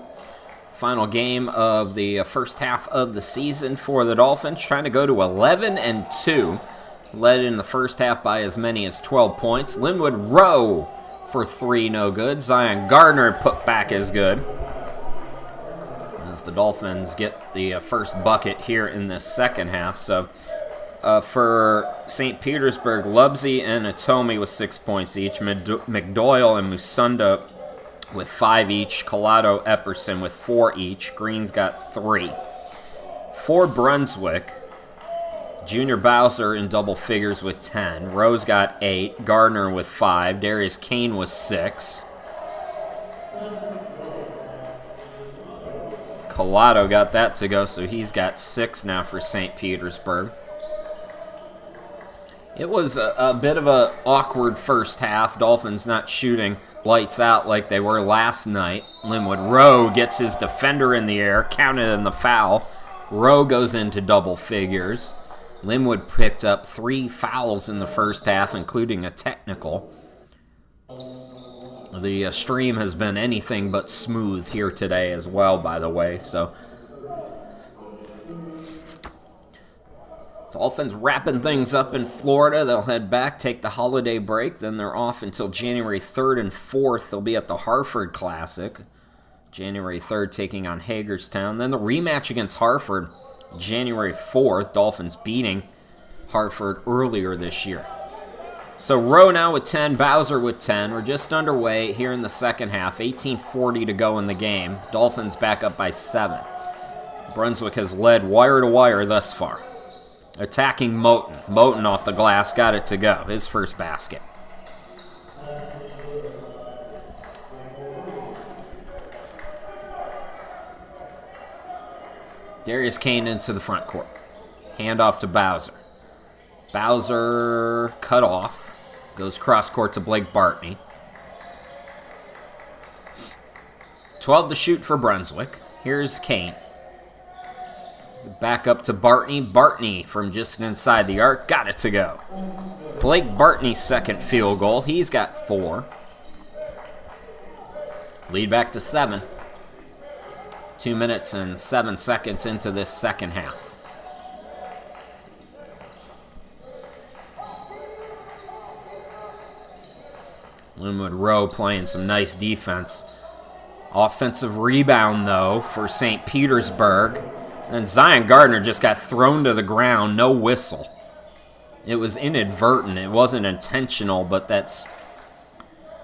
Final game of the first half of the season for the Dolphins, trying to go to 11-2. Led in the first half by as many as 12 points. Linwood Rowe for 3, no good. Zion Gardner put back as good. As the Dolphins get the first bucket here in this second half. So for St. Petersburg, Lubsey and Atomi with 6 points each. McDoyle and Musunda with 5 each. Collado, Epperson with 4 each. Green's got 3. For Brunswick, Junior Bowser in double figures with 10. Rose got 8. Gardner with 5. Darius Kane with 6. Collado got that to go, so he's got 6 now for St. Petersburg. It was a bit of an awkward first half. Dolphins not shooting lights out like they were last night. Linwood Rowe gets his defender in the air, counted in the foul. Rowe goes into double figures. Linwood picked up 3 fouls in the first half, including a technical. The stream has been anything but smooth here today as well, by the way. So, Dolphins wrapping things up in Florida. They'll head back, take the holiday break. Then they're off until January 3rd and 4th. They'll be at the Hartford Classic. January 3rd taking on Hagerstown. Then the rematch against Hartford, January 4th. Dolphins beating Hartford earlier this year. So Rowe now with 10, Bowser with 10. We're just underway here in the second half. 18:40 to go in the game. Dolphins back up by 7. Brunswick has led wire to wire thus far. Attacking Moten. Moten off the glass, got it to go. His first basket. Darius Kane into the front court. Hand off to Bowser. Bowser cut off. Goes cross court to Blake Bartney. 12 to shoot for Brunswick. Here's Kane. Back up to Bartney. Bartney from just inside the arc. Got it to go. Blake Bartney's second field goal. He's got 4. Lead back to 7. 2 minutes and 7 seconds into this second half. Linwood Rowe playing some nice defense. Offensive rebound, though, for St. Petersburg. And Zion Gardner just got thrown to the ground, no whistle. It was inadvertent. It wasn't intentional, but that's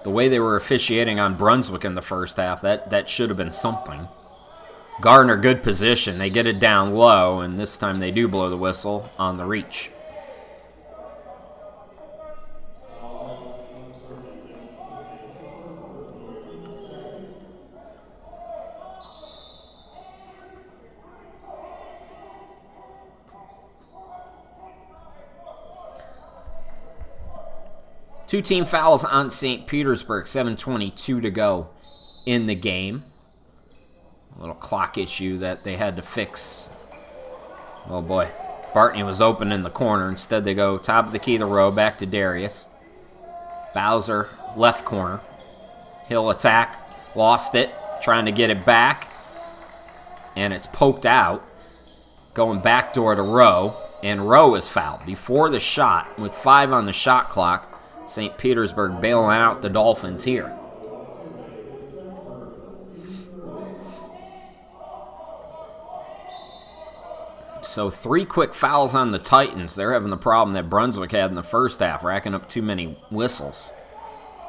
the way they were officiating on Brunswick in the first half. That should have been something. Gardner, good position. They get it down low, and this time they do blow the whistle on the reach. Two team fouls on St. Petersburg, 7:22 to go in the game. A little clock issue that they had to fix. Oh boy, Bartney was open in the corner. Instead they go top of the key of the row, back to Darius. Bowser, left corner. He'll attack, lost it, trying to get it back. And it's poked out. Going backdoor to Rowe, and Rowe is fouled before the shot with 5 on the shot clock. St. Petersburg bailing out the Dolphins here. So 3 quick fouls on the Titans. They're having the problem that Brunswick had in the first half, racking up too many whistles.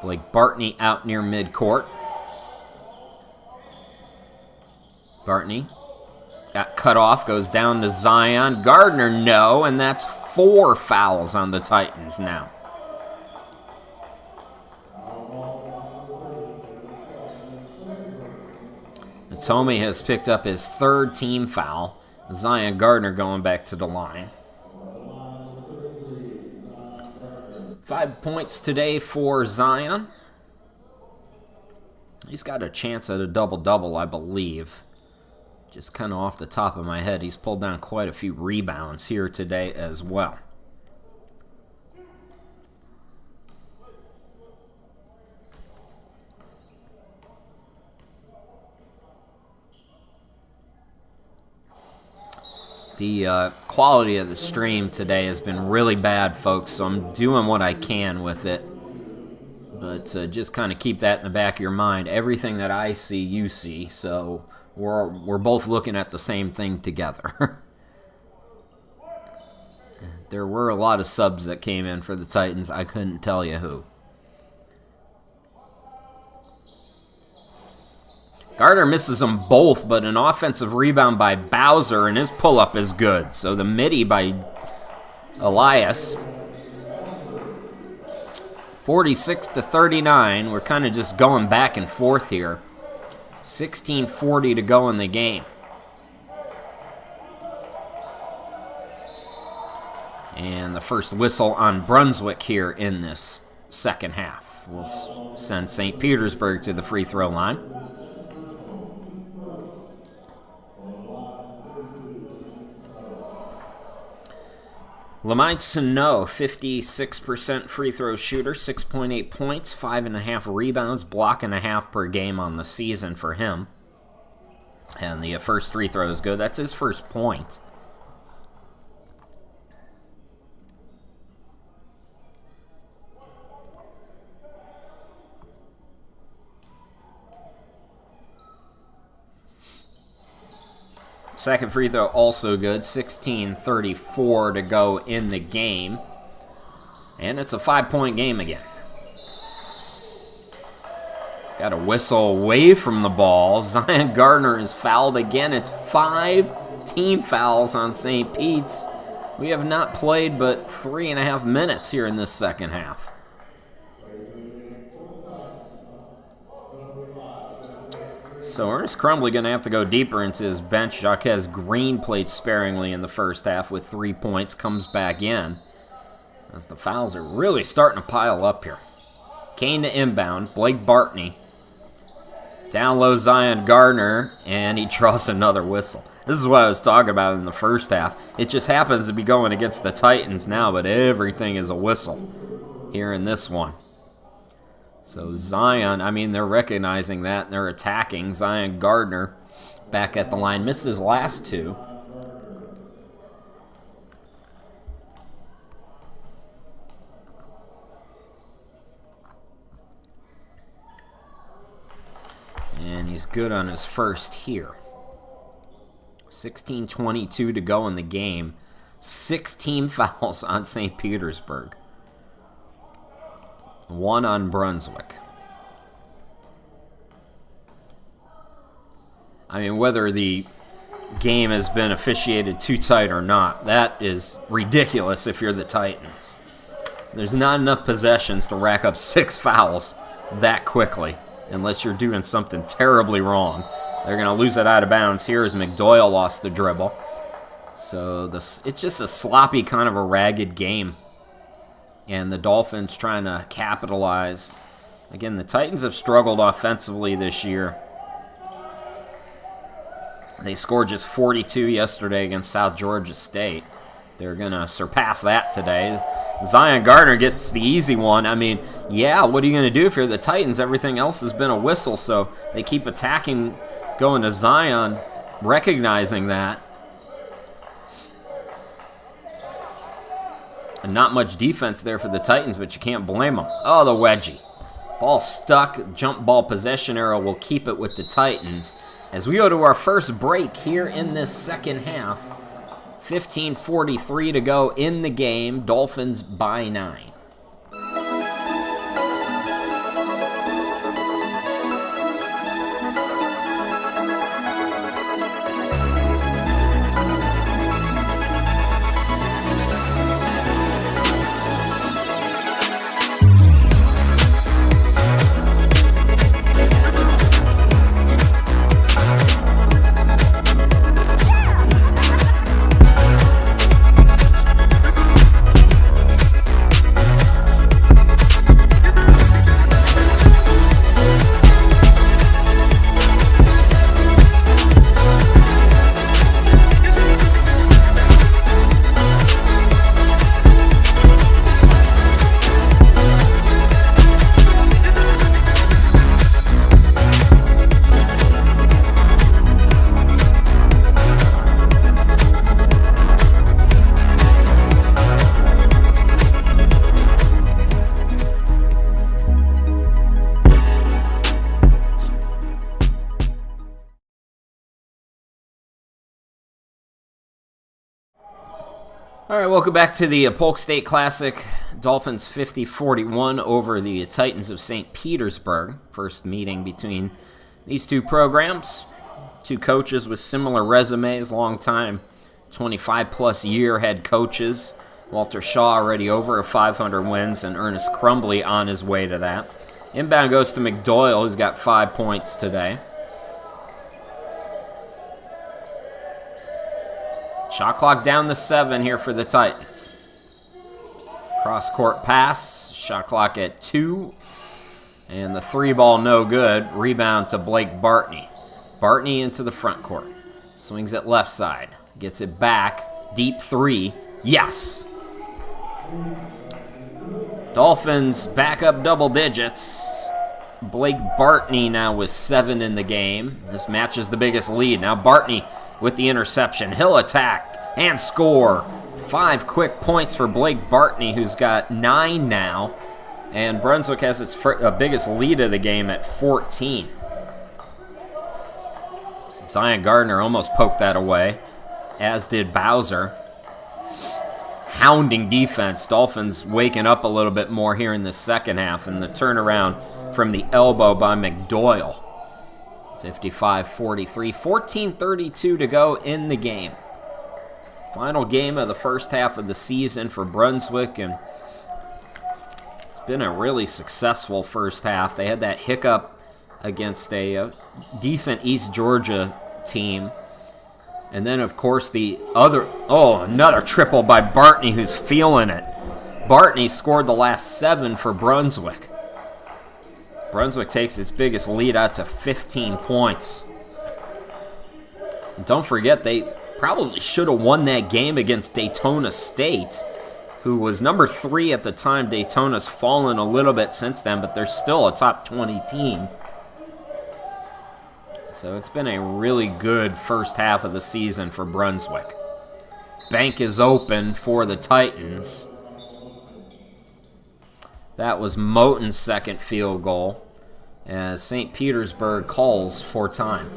Blake Bartney out near midcourt. Bartney got cut off, goes down to Zion. Gardner, no, and that's 4 fouls on the Titans now. Tomey has picked up his 3rd team foul. Zion Gardner going back to the line. 5 points today for Zion. He's got a chance at a double-double, I believe. Just kind of off the top of my head, he's pulled down quite a few rebounds here today as well. The quality of the stream today has been really bad, folks, so I'm doing what I can with it. But just kind of keep that in the back of your mind. Everything that I see, you see, so we're both looking at the same thing together. There were a lot of subs that came in for the Titans. I couldn't tell you who. Gardner misses them both, but an offensive rebound by Bowser, and his pull-up is good. So the midi by Elias. 46-39. We're kind of just going back and forth here. 16:40 to go in the game. And the first whistle on Brunswick here in this second half. We'll send St. Petersburg to the free throw line. Lamine Sano, 56% free throw shooter, 6.8 points, 5.5 rebounds, block and a half per game on the season for him. And the first free throw is good. That's his first point. Second free throw also good. 16:34 to go in the game. And it's a 5-point game again. Got a whistle away from the ball. Zion Gardner is fouled again. It's 5 team fouls on St. Pete's. We have not played but 3.5 minutes here in this second half. So Ernest Crumbly going to have to go deeper into his bench. Jaquez Green played sparingly in the first half with 3 points. Comes back in as the fouls are really starting to pile up here. Kane to inbound. Blake Bartney. Down low Zion Gardner. And he draws another whistle. This is what I was talking about in the first half. It just happens to be going against the Titans now, but everything is a whistle here in this one. So Zion, I mean, they're recognizing that, and they're attacking. Zion Gardner back at the line. Missed his last two. And he's good on his first here. 16:22 to go in the game. 16 fouls on St. Petersburg. 1 on Brunswick. I mean, whether the game has been officiated too tight or not, that is ridiculous if you're the Titans. There's not enough possessions to rack up 6 fouls that quickly, unless you're doing something terribly wrong. They're going to lose it out of bounds here as McDoyle lost the dribble. So it's just a sloppy, kind of a ragged game. And the Dolphins trying to capitalize. Again, the Titans have struggled offensively this year. They scored just 42 yesterday against South Georgia State. They're going to surpass that today. Zion Gardner gets the easy one. I mean, yeah, what are you going to do if you're the Titans? Everything else has been a whistle, so they keep attacking, going to Zion, recognizing that. And not much defense there for the Titans, but you can't blame them. Oh, the wedgie. Ball stuck. Jump ball possession arrow will keep it with the Titans. As we go to our first break here in this second half. 15:43 to go in the game. Dolphins by 9. All right, welcome back to the Polk State Classic. Dolphins 50-41 over the Titans of St. Petersburg. First meeting between these two programs. Two coaches with similar resumes, long-time 25-plus year head coaches. Walter Shaw already over 500 wins, and Ernest Crumbly on his way to that. Inbound goes to McDoyle, who's got 5 points today. Shot clock down to 7 here for the Titans. Cross-court pass, shot clock at 2. And the 3-ball no good. Rebound to Blake Bartney. Bartney into the front court. Swings it left side. Gets it back. Deep 3. Yes! Dolphins back up double digits. Blake Bartney now with 7 in the game. This matches the biggest lead. Now Bartney with the interception. He'll attack and score. 5 quick points for Blake Bartney, who's got 9 now. And Brunswick has its biggest lead of the game at 14. Zion Gardner almost poked that away, as did Bowser. Hounding defense. Dolphins waking up a little bit more here in the second half, and the turnaround from the elbow by McDoyle. 55-43, 14:32 to go in the game. Final game of the first half of the season for Brunswick, and it's been a really successful first half. They had that hiccup against a decent East Georgia team. And then, of course, another triple by Bartney, who's feeling it. Bartney scored the last 7 for Brunswick. Brunswick takes its biggest lead out to 15 points. And don't forget, they probably should have won that game against Daytona State, who was number 3 at the time. Daytona's fallen a little bit since then, but they're still a top 20 team. So it's been a really good first half of the season for Brunswick. Bank is open for the Titans. That was Moten's second field goal, as St. Petersburg calls for time.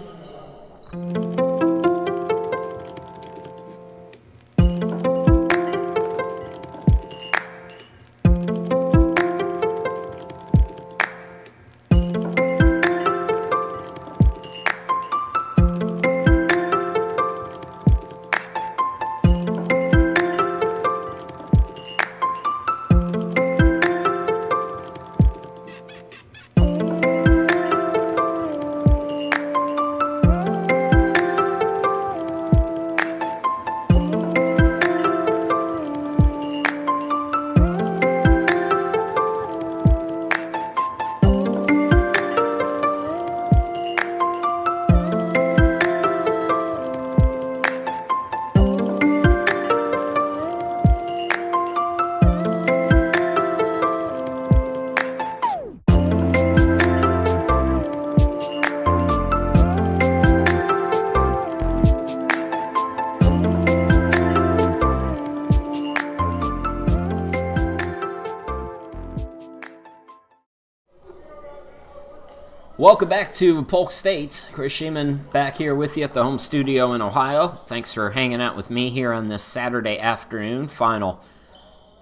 Welcome back to Polk State. Chris Sheeman back here with you at the home studio in Ohio. Thanks for hanging out with me here on this Saturday afternoon, final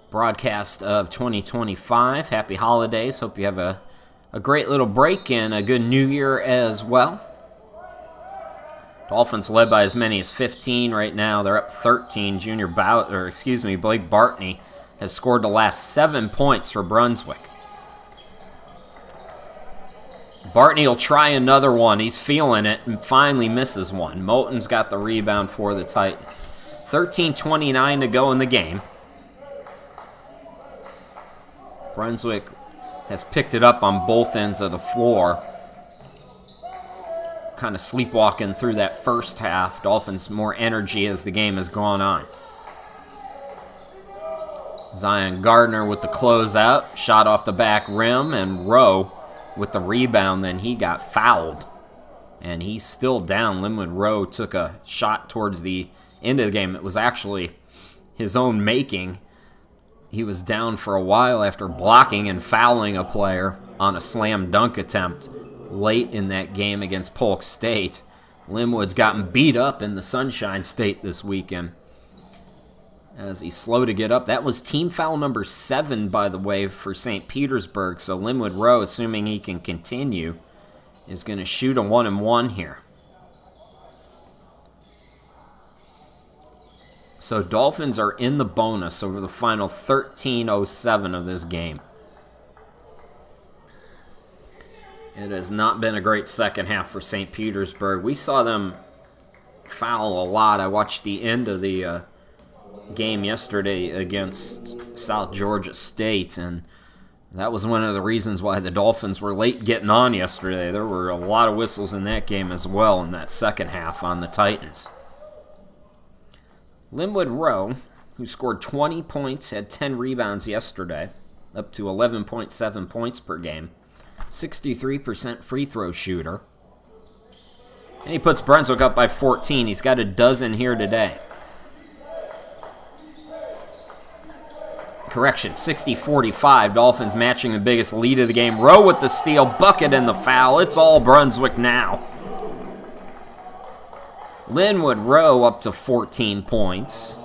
broadcast of 2025. Happy holidays. Hope you have a great little break and a good new year as well. Dolphins led by as many as 15 right now. They're up 13. Blake Bartney has scored the last 7 points for Brunswick. Bartney will try another one. He's feeling it and finally misses one. Moten's got the rebound for the Titans. 13:29 to go in the game. Brunswick has picked it up on both ends of the floor. Kind of sleepwalking through that first half. Dolphins more energy as the game has gone on. Zion Gardner with the closeout. Shot off the back rim, and Rowe with the rebound, then he got fouled. And he's still down. Linwood Rowe took a shot towards the end of the game. It was actually his own making. He was down for a while after blocking and fouling a player on a slam dunk attempt late in that game against Polk State. Linwood's gotten beat up in the Sunshine State this weekend. as he's slow to get up. That was team foul number 7, by the way, for St. Petersburg. So Linwood Rowe, assuming he can continue, is going to shoot a 1-and-1 here. So Dolphins are in the bonus over the final 13:07 of this game. It has not been a great second half for St. Petersburg. We saw them foul a lot. I watched the end of the game yesterday against South Georgia State, and that was one of the reasons why the Dolphins were late getting on yesterday. There were a lot of whistles in that game as well in that second half on the Titans. Linwood Rowe, who scored 20 points, had 10 rebounds yesterday, up to 11.7 points per game, 63% free throw shooter. And he puts Brunswick up by 14. He's got a dozen here today. Correction, 60-45. Dolphins matching the biggest lead of the game. Rowe with the steal, bucket and the foul. It's all Brunswick now. Linwood Rowe up to 14 points.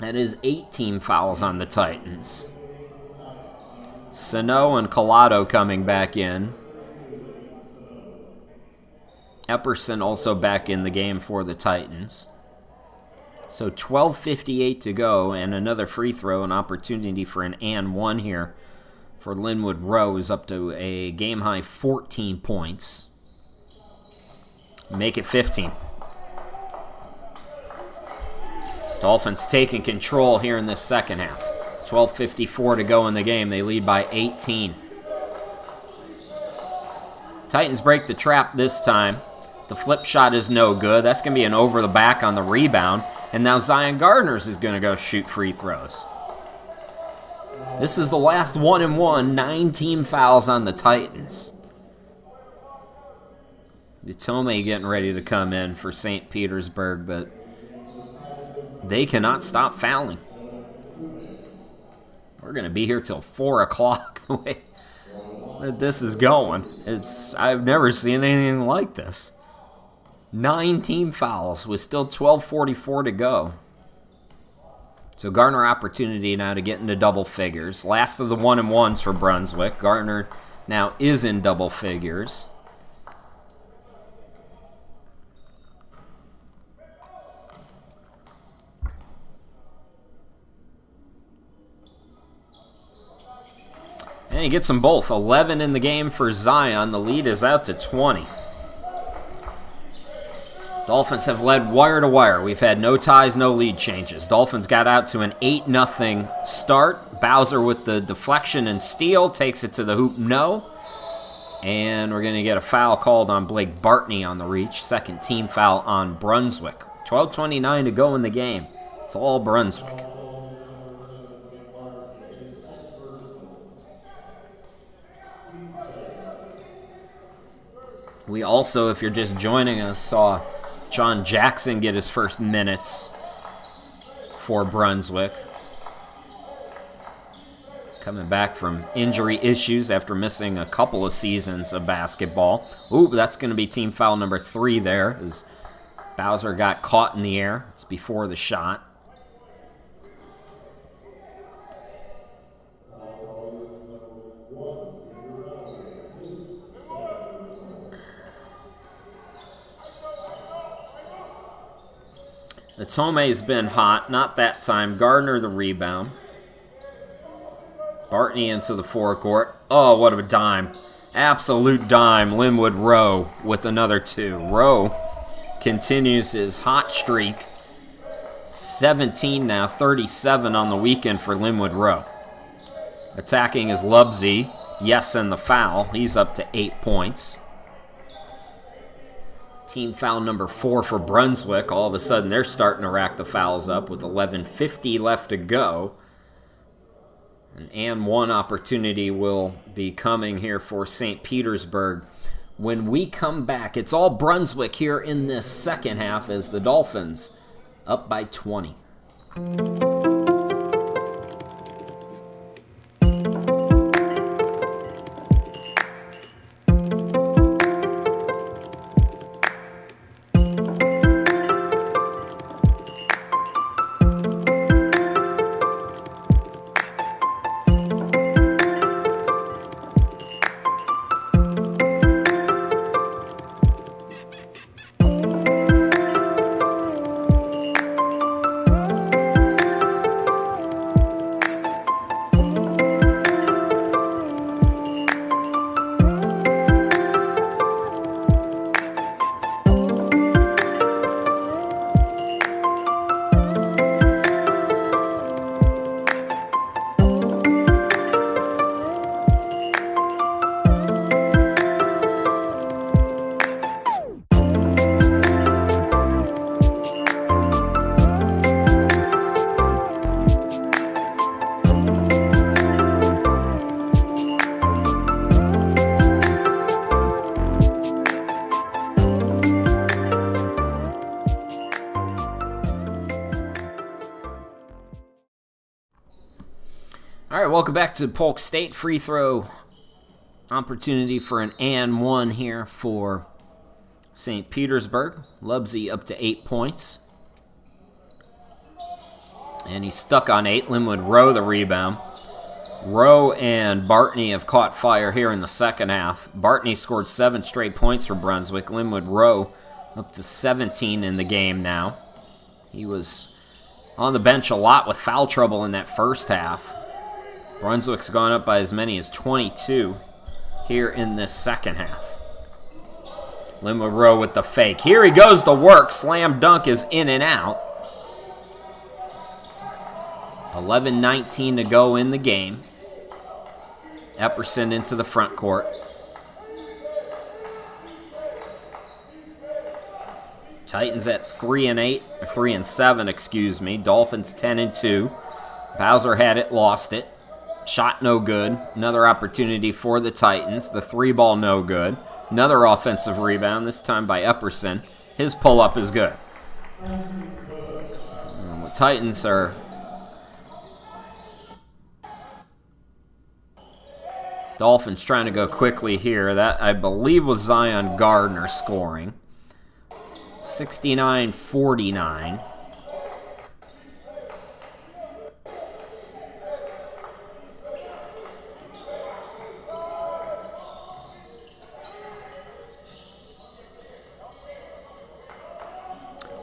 That is 18 fouls on the Titans. Sano and Collado coming back in. Epperson also back in the game for the Titans. So 12:58 to go, and another free throw, an opportunity for an and one here for Linwood Rowe is up to a game-high 14 points. Make it 15. Dolphins taking control here in this second half. 12:54 to go in the game. They lead by 18. Titans break the trap this time. The flip shot is no good. That's going to be an over the back on the rebound. And now Zion Gardner's is going to go shoot free throws. This is the last 1-and-1. 9 team fouls on the Titans. Utome getting ready to come in for St. Petersburg, but they cannot stop fouling. We're going to be here till 4 o'clock the way that this is going. I've never seen anything like this. 9 team fouls with still 12:44 to go. So Gardner opportunity now to get into double figures. Last of the 1-and-1s for Brunswick. Gardner now is in double figures. And he gets them both. 11 in the game for Zion. The lead is out to 20. Dolphins have led wire to wire. We've had no ties, no lead changes. Dolphins got out to an 8-0 start. Bowser with the deflection and steal takes it to the hoop, no. And we're going to get a foul called on Blake Bartney on the reach. Second team foul on Brunswick. 12:29 to go in the game. It's all Brunswick. We also, if you're just joining us, saw John Jackson get his first minutes for Brunswick. Coming back from injury issues after missing a couple of seasons of basketball. Ooh, that's going to be team foul number 3 there, as Bowser got caught in the air. It's before the shot. Tome's been hot, not that time. Gardner the rebound. Bartney into the forecourt. Oh, what a dime. Absolute dime. Linwood Rowe with another 2. Rowe continues his hot streak. 17 now, 37 on the weekend for Linwood Rowe. Attacking is Lubsey. Yes, and the foul. He's up to 8 points. Team foul number 4 for Brunswick. All of a sudden, they're starting to rack the fouls up with 11:50 left to go. An and one opportunity will be coming here for St. Petersburg. When we come back, it's all Brunswick here in this second half as the Dolphins up by 20. All right, welcome back to Polk State. Free throw opportunity for an and one here for St. Petersburg. Lubsey up to 8 points. And he's stuck on 8. Linwood Rowe the rebound. Rowe and Bartney have caught fire here in the second half. Bartney scored 7 straight points for Brunswick. Linwood Rowe up to 17 in the game now. He was on the bench a lot with foul trouble in that first half. Brunswick's gone up by as many as 22 here in this second half. Linwood Rowe with the fake. Here he goes to work. Slam dunk is in and out. 11:19 to go in the game. Epperson into the front court. Titans at 3-8, or 3-7, excuse me. Dolphins 10-2. Bowser had it, lost it. Shot no good. Another opportunity for the Titans. The 3-ball no good. Another offensive rebound, this time by Epperson. His pull-up is good. The Titans are... Dolphins trying to go quickly here. That, I believe, was Zion Gardner scoring. 69-49.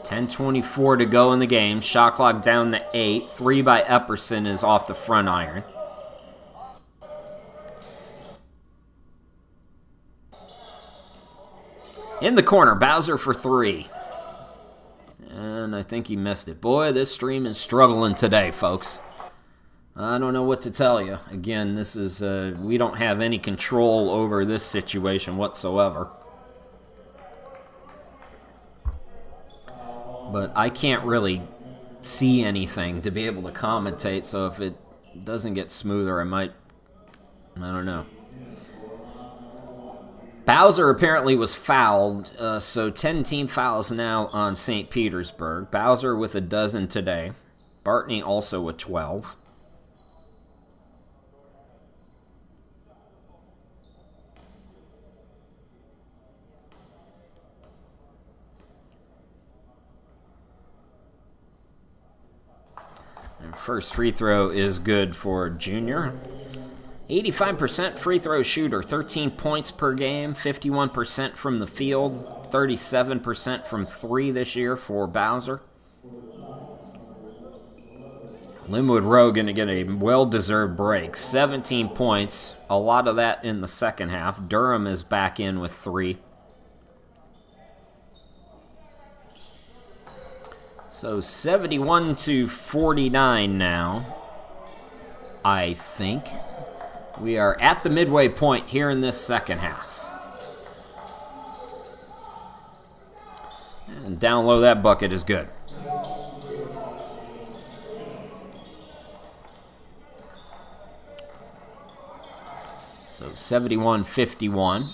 .10:24 to go in the game. Shot clock down to 8. 3 by Epperson is off the front iron. In the corner, Bowser for 3. And I think he missed it. Boy, this stream is struggling today, folks. I don't know what to tell you. Again, this is we don't have any control over this situation whatsoever. But I can't really see anything to be able to commentate, so if it doesn't get smoother, I don't know. Bowser apparently was fouled, so 10 team fouls now on St. Petersburg. Bowser with a dozen today. Bartney also with 12. And first free throw is good for Junior. 85% free throw shooter, 13 points per game, 51% from the field, 37% from 3 this year for Bowser. Linwood Rowe going to get a well-deserved break. 17 points, a lot of that in the second half. Durham is back in with 3. So 71-49 now, I think. We are at the midway point here in this second half. And down low, that bucket is good. So 71-51.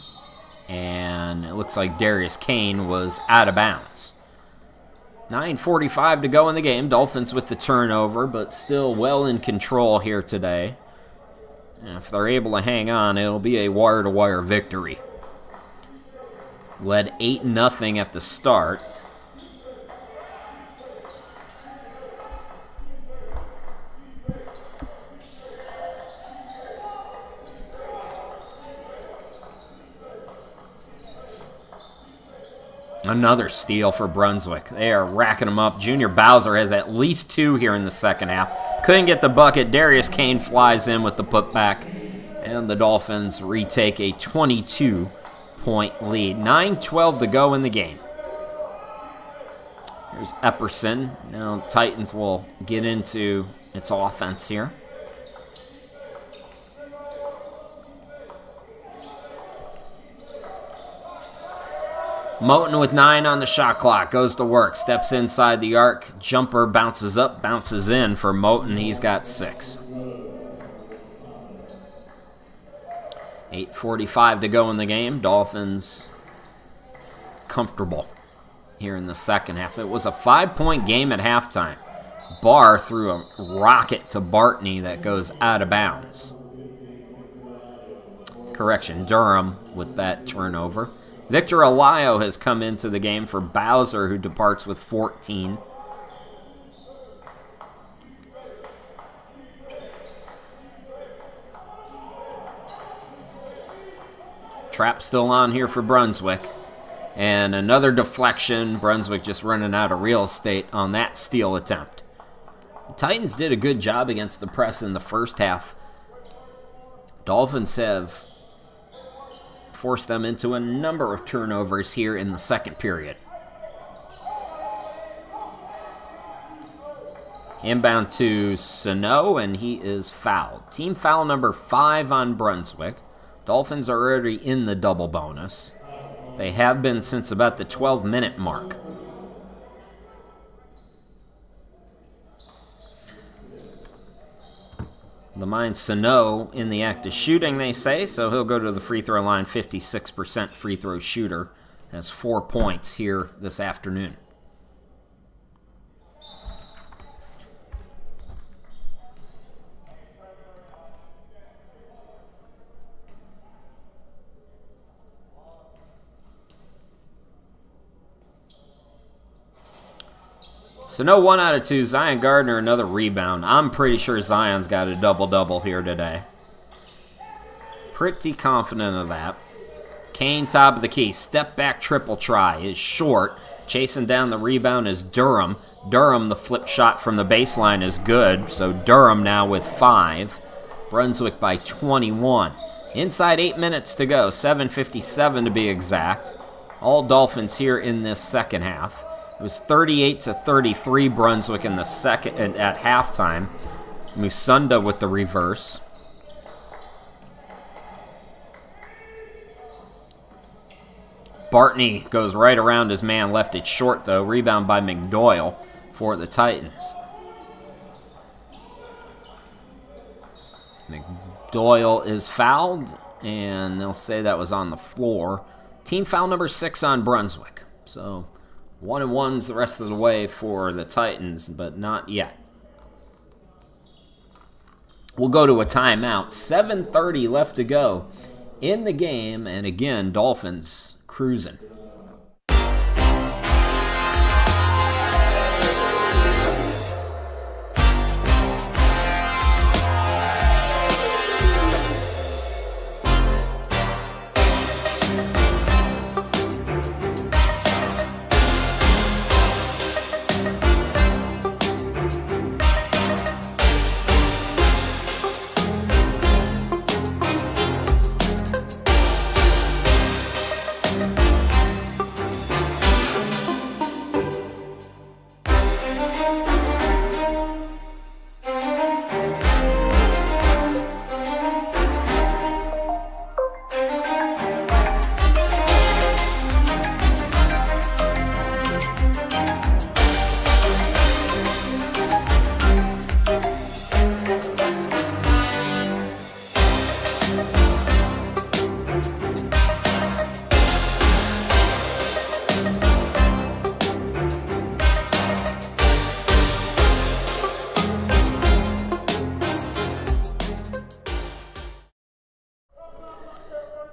And it looks like Darius Kane was out of bounds. 9:45 to go in the game. Dolphins with the turnover, but still well in control here today. If they're able to hang on, it'll be a wire-to-wire victory. Led 8-0 at the start. Another steal for Brunswick. They are racking them up. Junior Bowser has at least 2 here in the second half. Couldn't get the bucket. Darius Kane flies in with the putback. And the Dolphins retake a 22-point lead. 9:12 to go in the game. Here's Epperson. Now Titans will get into its offense here. Moten with 9 on the shot clock. Goes to work. Steps inside the arc. Jumper bounces up. Bounces in for Moten. He's got 6. 8:45 to go in the game. Dolphins comfortable here in the second half. It was a 5-point game at halftime. Barr threw a rocket to Bartney that goes out of bounds. Correction, Durham with that turnover. Victor Alayo has come into the game for Bowser, who departs with 14. Trap still on here for Brunswick. And another deflection. Brunswick just running out of real estate on that steal attempt. The Titans did a good job against the press in the first half. Dolphins have forced them into a number of turnovers here in the second period. Inbound to Sano, and he is fouled. Team foul number 5 on Brunswick. Dolphins are already in the double bonus. They have been since about the 12-minute mark. Lamine Sano in the act of shooting, they say, so he'll go to the free throw line. 56% free throw shooter. Has 4 points here this afternoon. So no 1 out of 2. Zion Gardner, another rebound. I'm pretty sure Zion's got a double-double here today. Pretty confident of that. Kane, top of the key. Step back triple try is short. Chasing down the rebound is Durham. Durham, the flip shot from the baseline is good. So Durham now with 5. Brunswick by 21. Inside 8 minutes to go. 7:57 to be exact. All Dolphins here in this second half. It was 38-33 Brunswick in the second at halftime. Musunda with the reverse. Bartney goes right around his man, left it short though. Rebound by McDoyle for the Titans. McDoyle is fouled, and they'll say that was on the floor. Team foul number 6 on Brunswick. So 1-1's the rest of the way for the Titans, but not yet. We'll go to a timeout. 7:30 left to go in the game, and again, Dolphins cruising.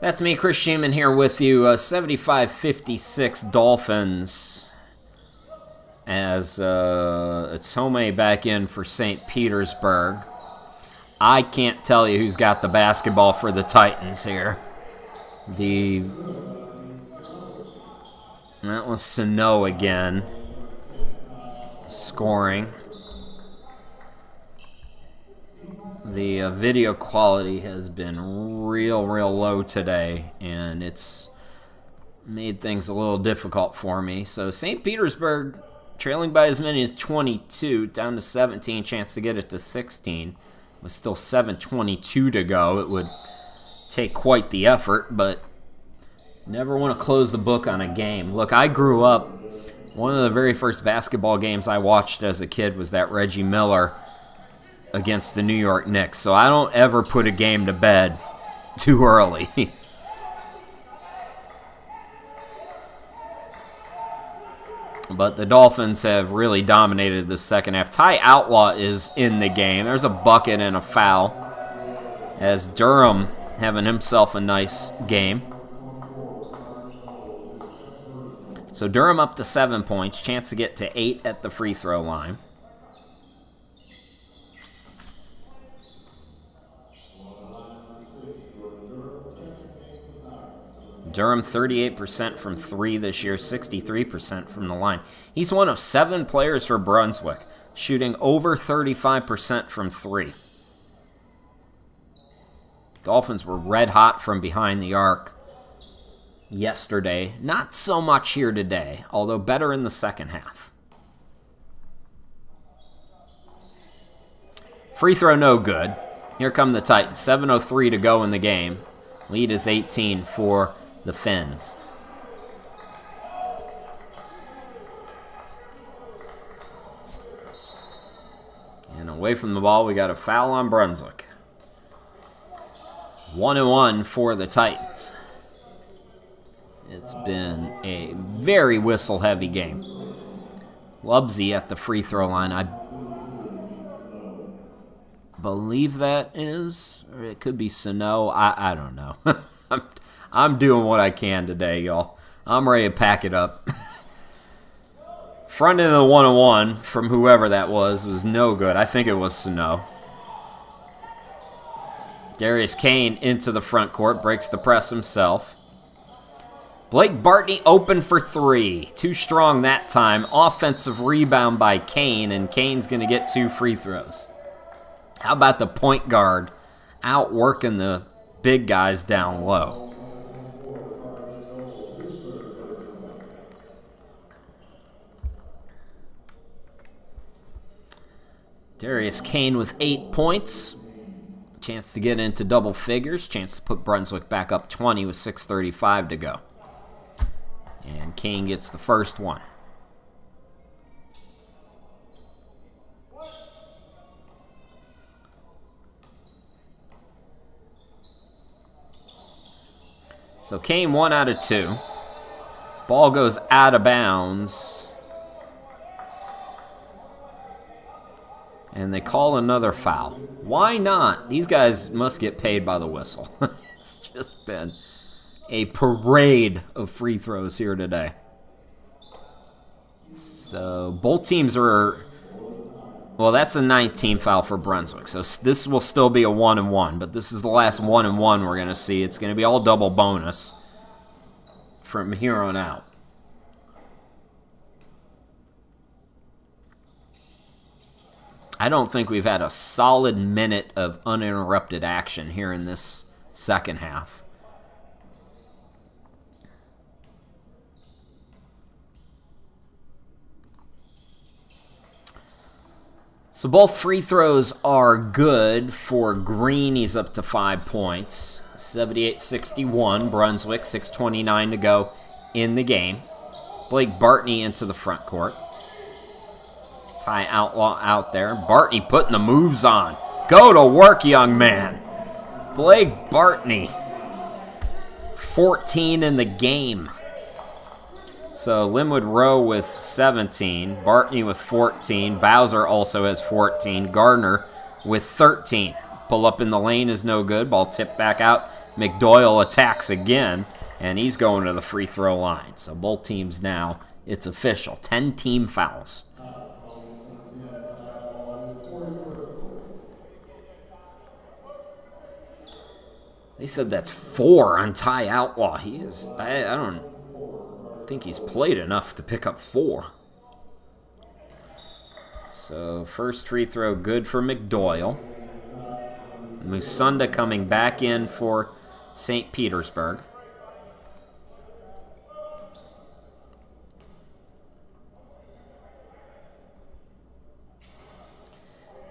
That's me, Chris Sheeman, here with you. 75-56 Dolphins as it's Home back in for St. Petersburg. I can't tell you who's got the basketball for the Titans here. That was Sano again, scoring. The video quality has been real low today, and it's made things a little difficult for me. So St. Petersburg trailing by as many as 22, down to 17, chance to get it to 16. With still 7:22 to go. It would take quite the effort, but never want to close the book on a game. Look, I grew up, one of the very first basketball games I watched as a kid was that Reggie Miller against the New York Knicks, so I don't ever put a game to bed too early. But the Dolphins have really dominated the second half. Ty Outlaw is in the game. There's a bucket and a foul, as Durham having himself a nice game. So Durham up to 7 points. Chance to get to 8 at the free throw line. Durham 38% from 3 this year, 63% from the line. He's one of 7 players for Brunswick, shooting over 35% from 3. Dolphins were red hot from behind the arc yesterday. Not so much here today, although better in the second half. Free throw no good. Here come the Titans. 7:03 to go in the game. Lead is 18 for the Finns. And away from the ball, we got a foul on Brunswick. 1-1 for the Titans. It's been a very whistle-heavy game. Lubsey at the free throw line. I believe that is, or it could be Sano. I don't know. I'm doing what I can today, y'all. I'm ready to pack it up. Front end of the 1-on-1 from whoever that was no good. I think it was Sano. Darius Kane into the front court, breaks the press himself. Blake Bartney open for 3. Too strong that time. Offensive rebound by Kane, and Kane's going to get 2 free throws. How about the point guard outworking the big guys down low? Darius Kane with 8 points. Chance to get into double figures. Chance to put Brunswick back up 20 with 6:35 to go. And Kane gets the first one. So Kane 1 out of 2. Ball goes out of bounds. And they call another foul. Why not? These guys must get paid by the whistle. It's just been a parade of free throws here today. So both teams are... Well, that's the 9th team foul for Brunswick. So this will still be a 1-and-1. But this is the last 1-and-1 we're going to see. It's going to be all double bonus from here on out. I don't think we've had a solid minute of uninterrupted action here in this second half. So both free throws are good for Green. He's up to 5 points. 78-61, Brunswick, 6:29 to go in the game. Blake Bartney into the front court. Ty Outlaw out there. Bartney putting the moves on. Go to work, young man. Blake Bartney, 14 in the game. So Linwood Rowe with 17. Bartney with 14. Bowser also has 14. Gardner with 13. Pull up in the lane is no good. Ball tipped back out. McDoyle attacks again, and he's going to the free throw line. So both teams now, it's official. 10 team fouls. They said that's 4 on Ty Outlaw. He is, I don't think he's played enough to pick up 4. So first free throw good for McDoyle. Musunda coming back in for St. Petersburg.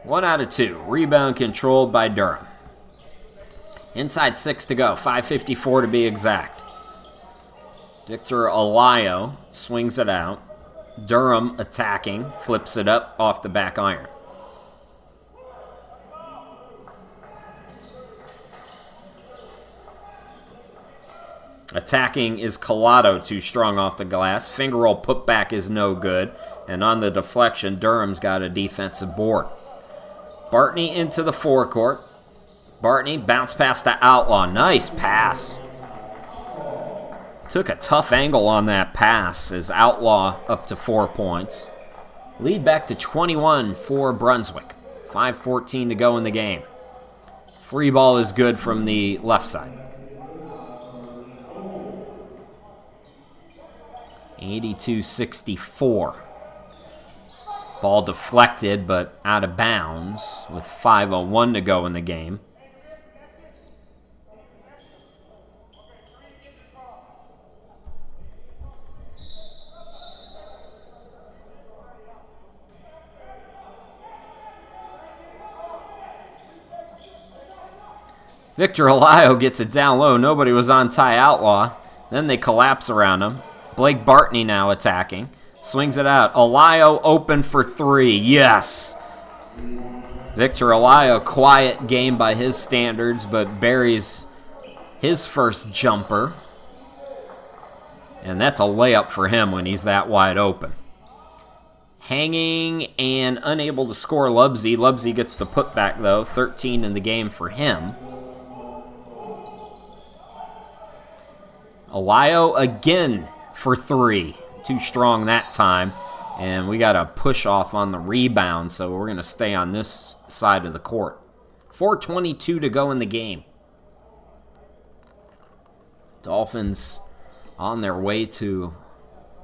One out of 2. Rebound controlled by Durham. Inside 6 to go. 5:54 to be exact. Victor Alayo swings it out. Durham attacking. Flips it up off the back iron. Attacking is Collado, too strong off the glass. Finger roll putback is no good. And on the deflection, Durham's got a defensive board. Bartney into the forecourt. Bartney bounce pass to Outlaw. Nice pass. Took a tough angle on that pass as Outlaw up to 4 points. Lead back to 21 for Brunswick. 5:14 to go in the game. Free ball is good from the left side. 82-64. Ball deflected, but out of bounds with 5:01 to go in the game. Victor Alayo gets it down low. Nobody was on Ty Outlaw. Then they collapse around him. Blake Bartney now attacking. Swings it out. Alayo open for three. Yes! Victor Alayo, quiet game by his standards, but buries his first jumper. And that's a layup for him when he's that wide open. Hanging and unable to score Lubsy. Lubsy gets the putback, though. 13 in the game for him. Alayo again for three. Too strong that time. And we got a push off on the rebound, so we're going to stay on this side of the court. 4:22 to go in the game. Dolphins on their way to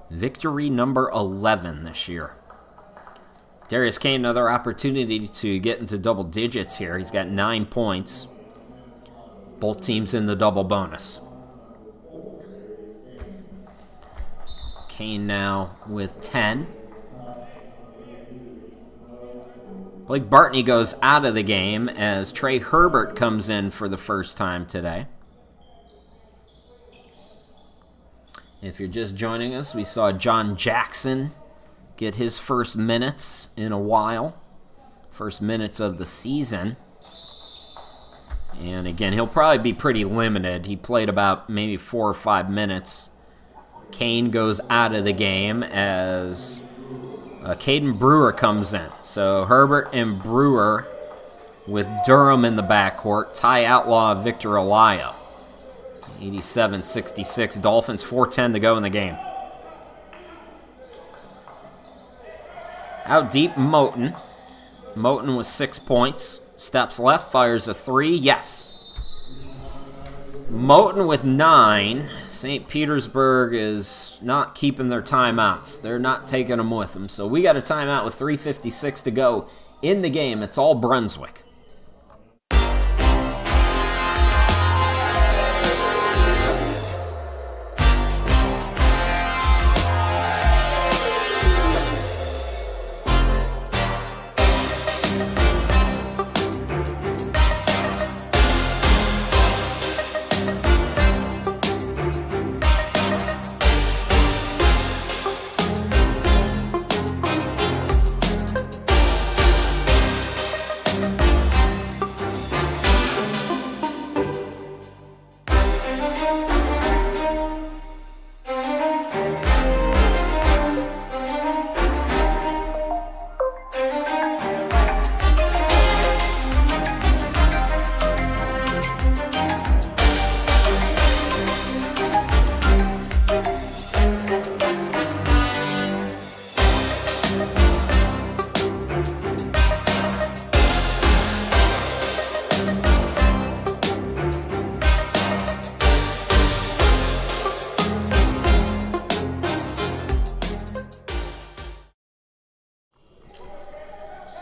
victory number 11 this year. Darius Kane, another opportunity to get into double digits here. He's got 9 points. Both teams in the double bonus. Kane now with 10. Blake Bartney goes out of the game as Trey Herbert comes in for the first time today. If you're just joining us, we saw John Jackson get his first minutes in a while. First minutes of the season. And again, he'll probably be pretty limited. He played about maybe 4 or 5 minutes. Kane goes out of the game as Caden Brewer comes in. So Herbert and Brewer with Durham in the backcourt. Ty Outlaw, Victor Alayo. 87-66. Dolphins 4:10 to go in the game. Out deep, Moten. Moten with 6 points. Steps left, fires a three. Yes. Moten with 9. St. Petersburg is not keeping their timeouts. They're not taking them with them. So we got a timeout with 3:56 to go in the game. It's all Brunswick.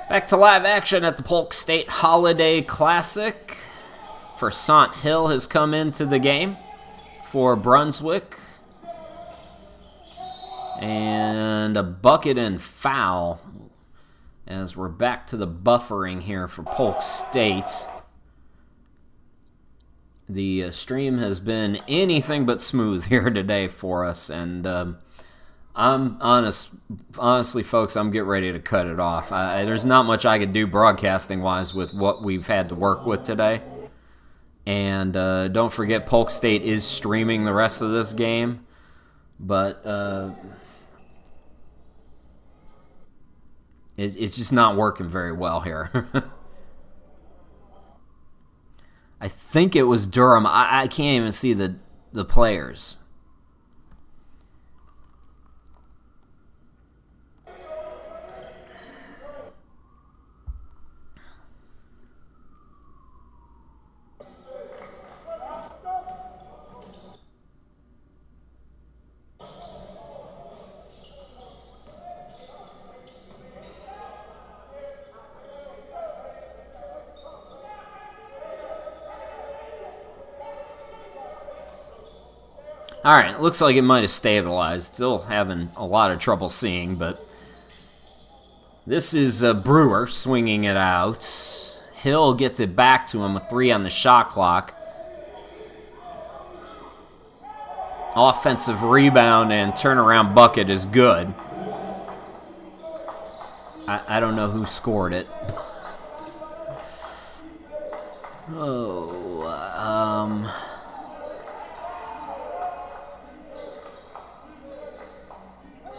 Back to live action at the Polk State Holiday Classic. Versant Hill has come into the game for Brunswick. And a bucket and foul as we're back to the buffering here for Polk State. The stream has been anything but smooth here today for us, and honestly, folks, I'm getting ready to cut it off. There's not much I could do broadcasting-wise with what we've had to work with today. And don't forget, Polk State is streaming the rest of this game. But it's just not working very well here. I think it was Durham. I can't even see the players. All right, looks like it might have stabilized. Still having a lot of trouble seeing, but this is Brewer swinging it out. Hill gets it back to him with 3 on the shot clock. Offensive rebound and turnaround bucket is good. I don't know who scored it.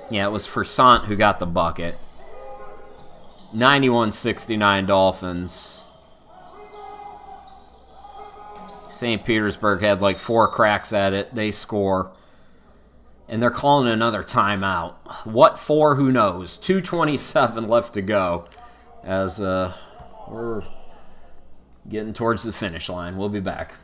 Yeah, it was Forsant who got the bucket. 91-69 Dolphins. St. Petersburg had like 4 cracks at it. They score. And they're calling another timeout. What for? Who knows? 2:27 left to go as we're getting towards the finish line. We'll be back.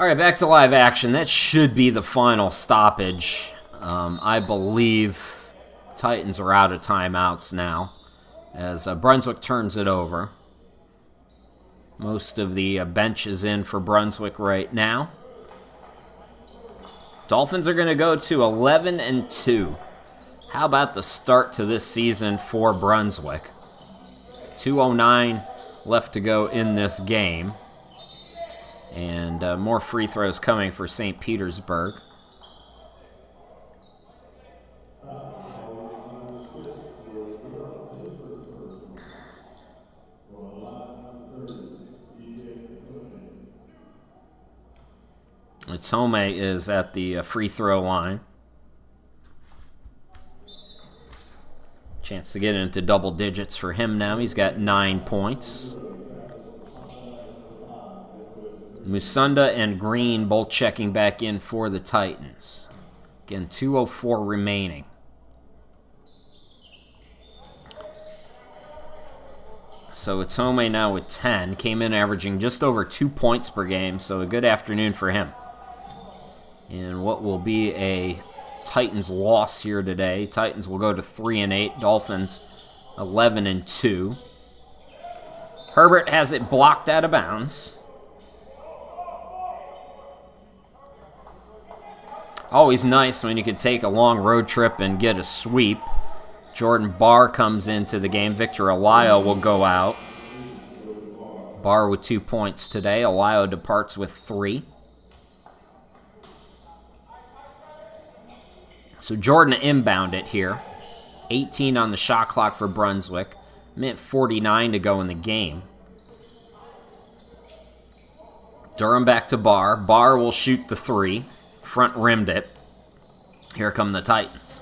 All right, back to live action. That should be the final stoppage. I believe Titans are out of timeouts now as Brunswick turns it over. Most of the bench is in for Brunswick right now. Dolphins are going to go to 11-2. How about the start to this season for Brunswick? 2:09 left to go in this game. And more free throws coming for St. Petersburg. Tome is at the free throw line. Chance to get into double digits for him now. He's got 9 points. Musunda and Green both checking back in for the Titans. Again, 2:04 remaining. So Itome now with 10. Came in averaging just over 2 points per game, so a good afternoon for him. In what will be a Titans loss here today. Titans will go to 3-8. Dolphins 11-2. Herbert has it blocked out of bounds. Always nice when you could take a long road trip and get a sweep. Jordan Barr comes into the game. Victor Alayo will go out. Barr with 2 points today. Alayo departs with 3. So Jordan inbound it here. 18 on the shot clock for Brunswick. Minute 49 to go in the game. Durham back to Barr. Barr will shoot the 3. front rimmed it. Here come the Titans.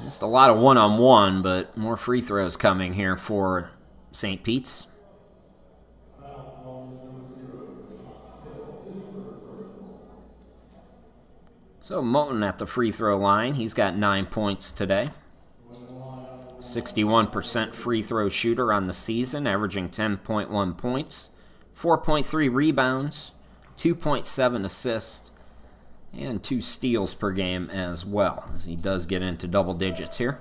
Just a lot of one-on-one, but more free throws coming here for St. Pete's. So Moten at the free throw line. He's got 9 points today. 61% free throw shooter on the season, averaging 10.1 points, 4.3 rebounds, 2.7 assists, and 2 steals per game as well, as he does get into double digits here.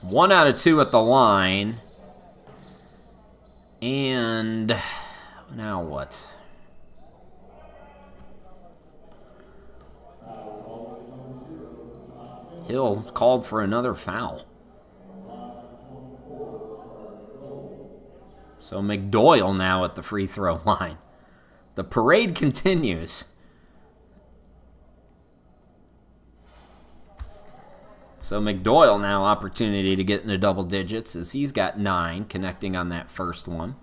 One out of 2 at the line. And now what? Hill called for another foul. So McDoyle now at the free throw line. The parade continues. So McDoyle now opportunity to get into double digits as he's got 9, connecting on that first one.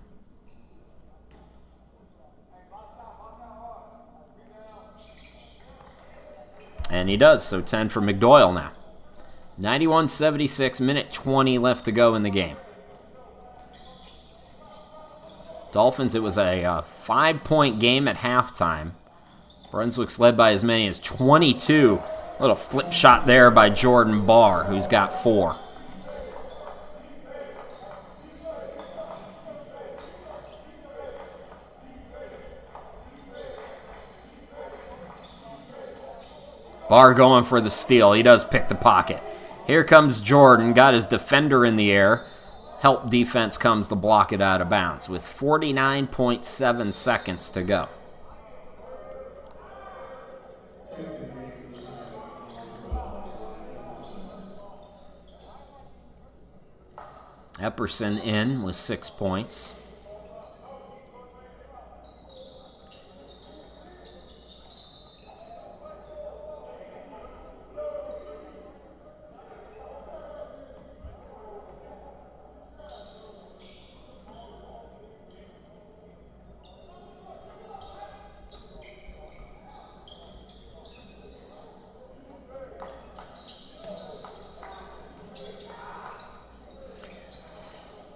And he does, so 10 for McDoyle now. 91-76, minute 20 left to go in the game. Dolphins, it was a 5-point game at halftime. Brunswick's led by as many as 22. Little flip shot there by Jordan Barr, who's got 4. Barr going for the steal. He does pick the pocket. Here comes Jordan, got his defender in the air. Help defense comes to block it out of bounds with 49.7 seconds to go. Epperson in with 6 points.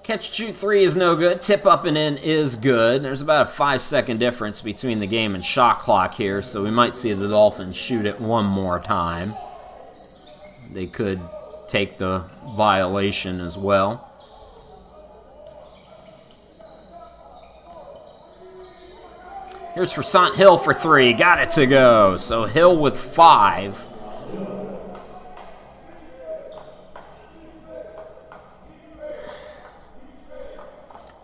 Catch, shoot 3 is no good. Tip up and in is good. There's about a 5-second difference between the game and shot clock here, so we might see the Dolphins shoot it one more time. They could take the violation as well. Here's for Sant Hill for 3. Got it to go. So Hill with 5.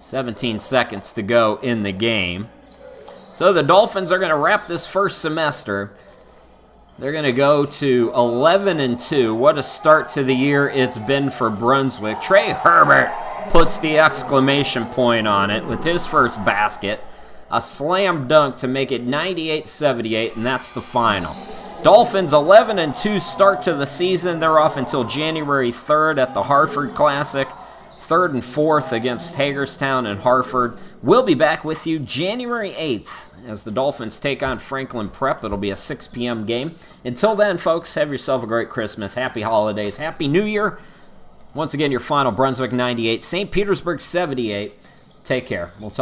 17 seconds to go in the game. So the Dolphins are going to wrap this first semester. They're going to go to 11-2. What a start to the year it's been for Brunswick. Trey Herbert puts the exclamation point on it with his first basket. A slam dunk to make it 98-78, and that's the final. Dolphins 11-2 start to the season. They're off until January 3rd at the Hartford Classic. 3rd and 4th against Hagerstown and Hartford. We'll be back with you January 8th as the Dolphins take on Franklin Prep. It'll be a 6 p.m. game. Until then, folks, have yourself a great Christmas. Happy holidays. Happy New Year. Once again, your final Brunswick 98, St. Petersburg 78. Take care. We'll talk.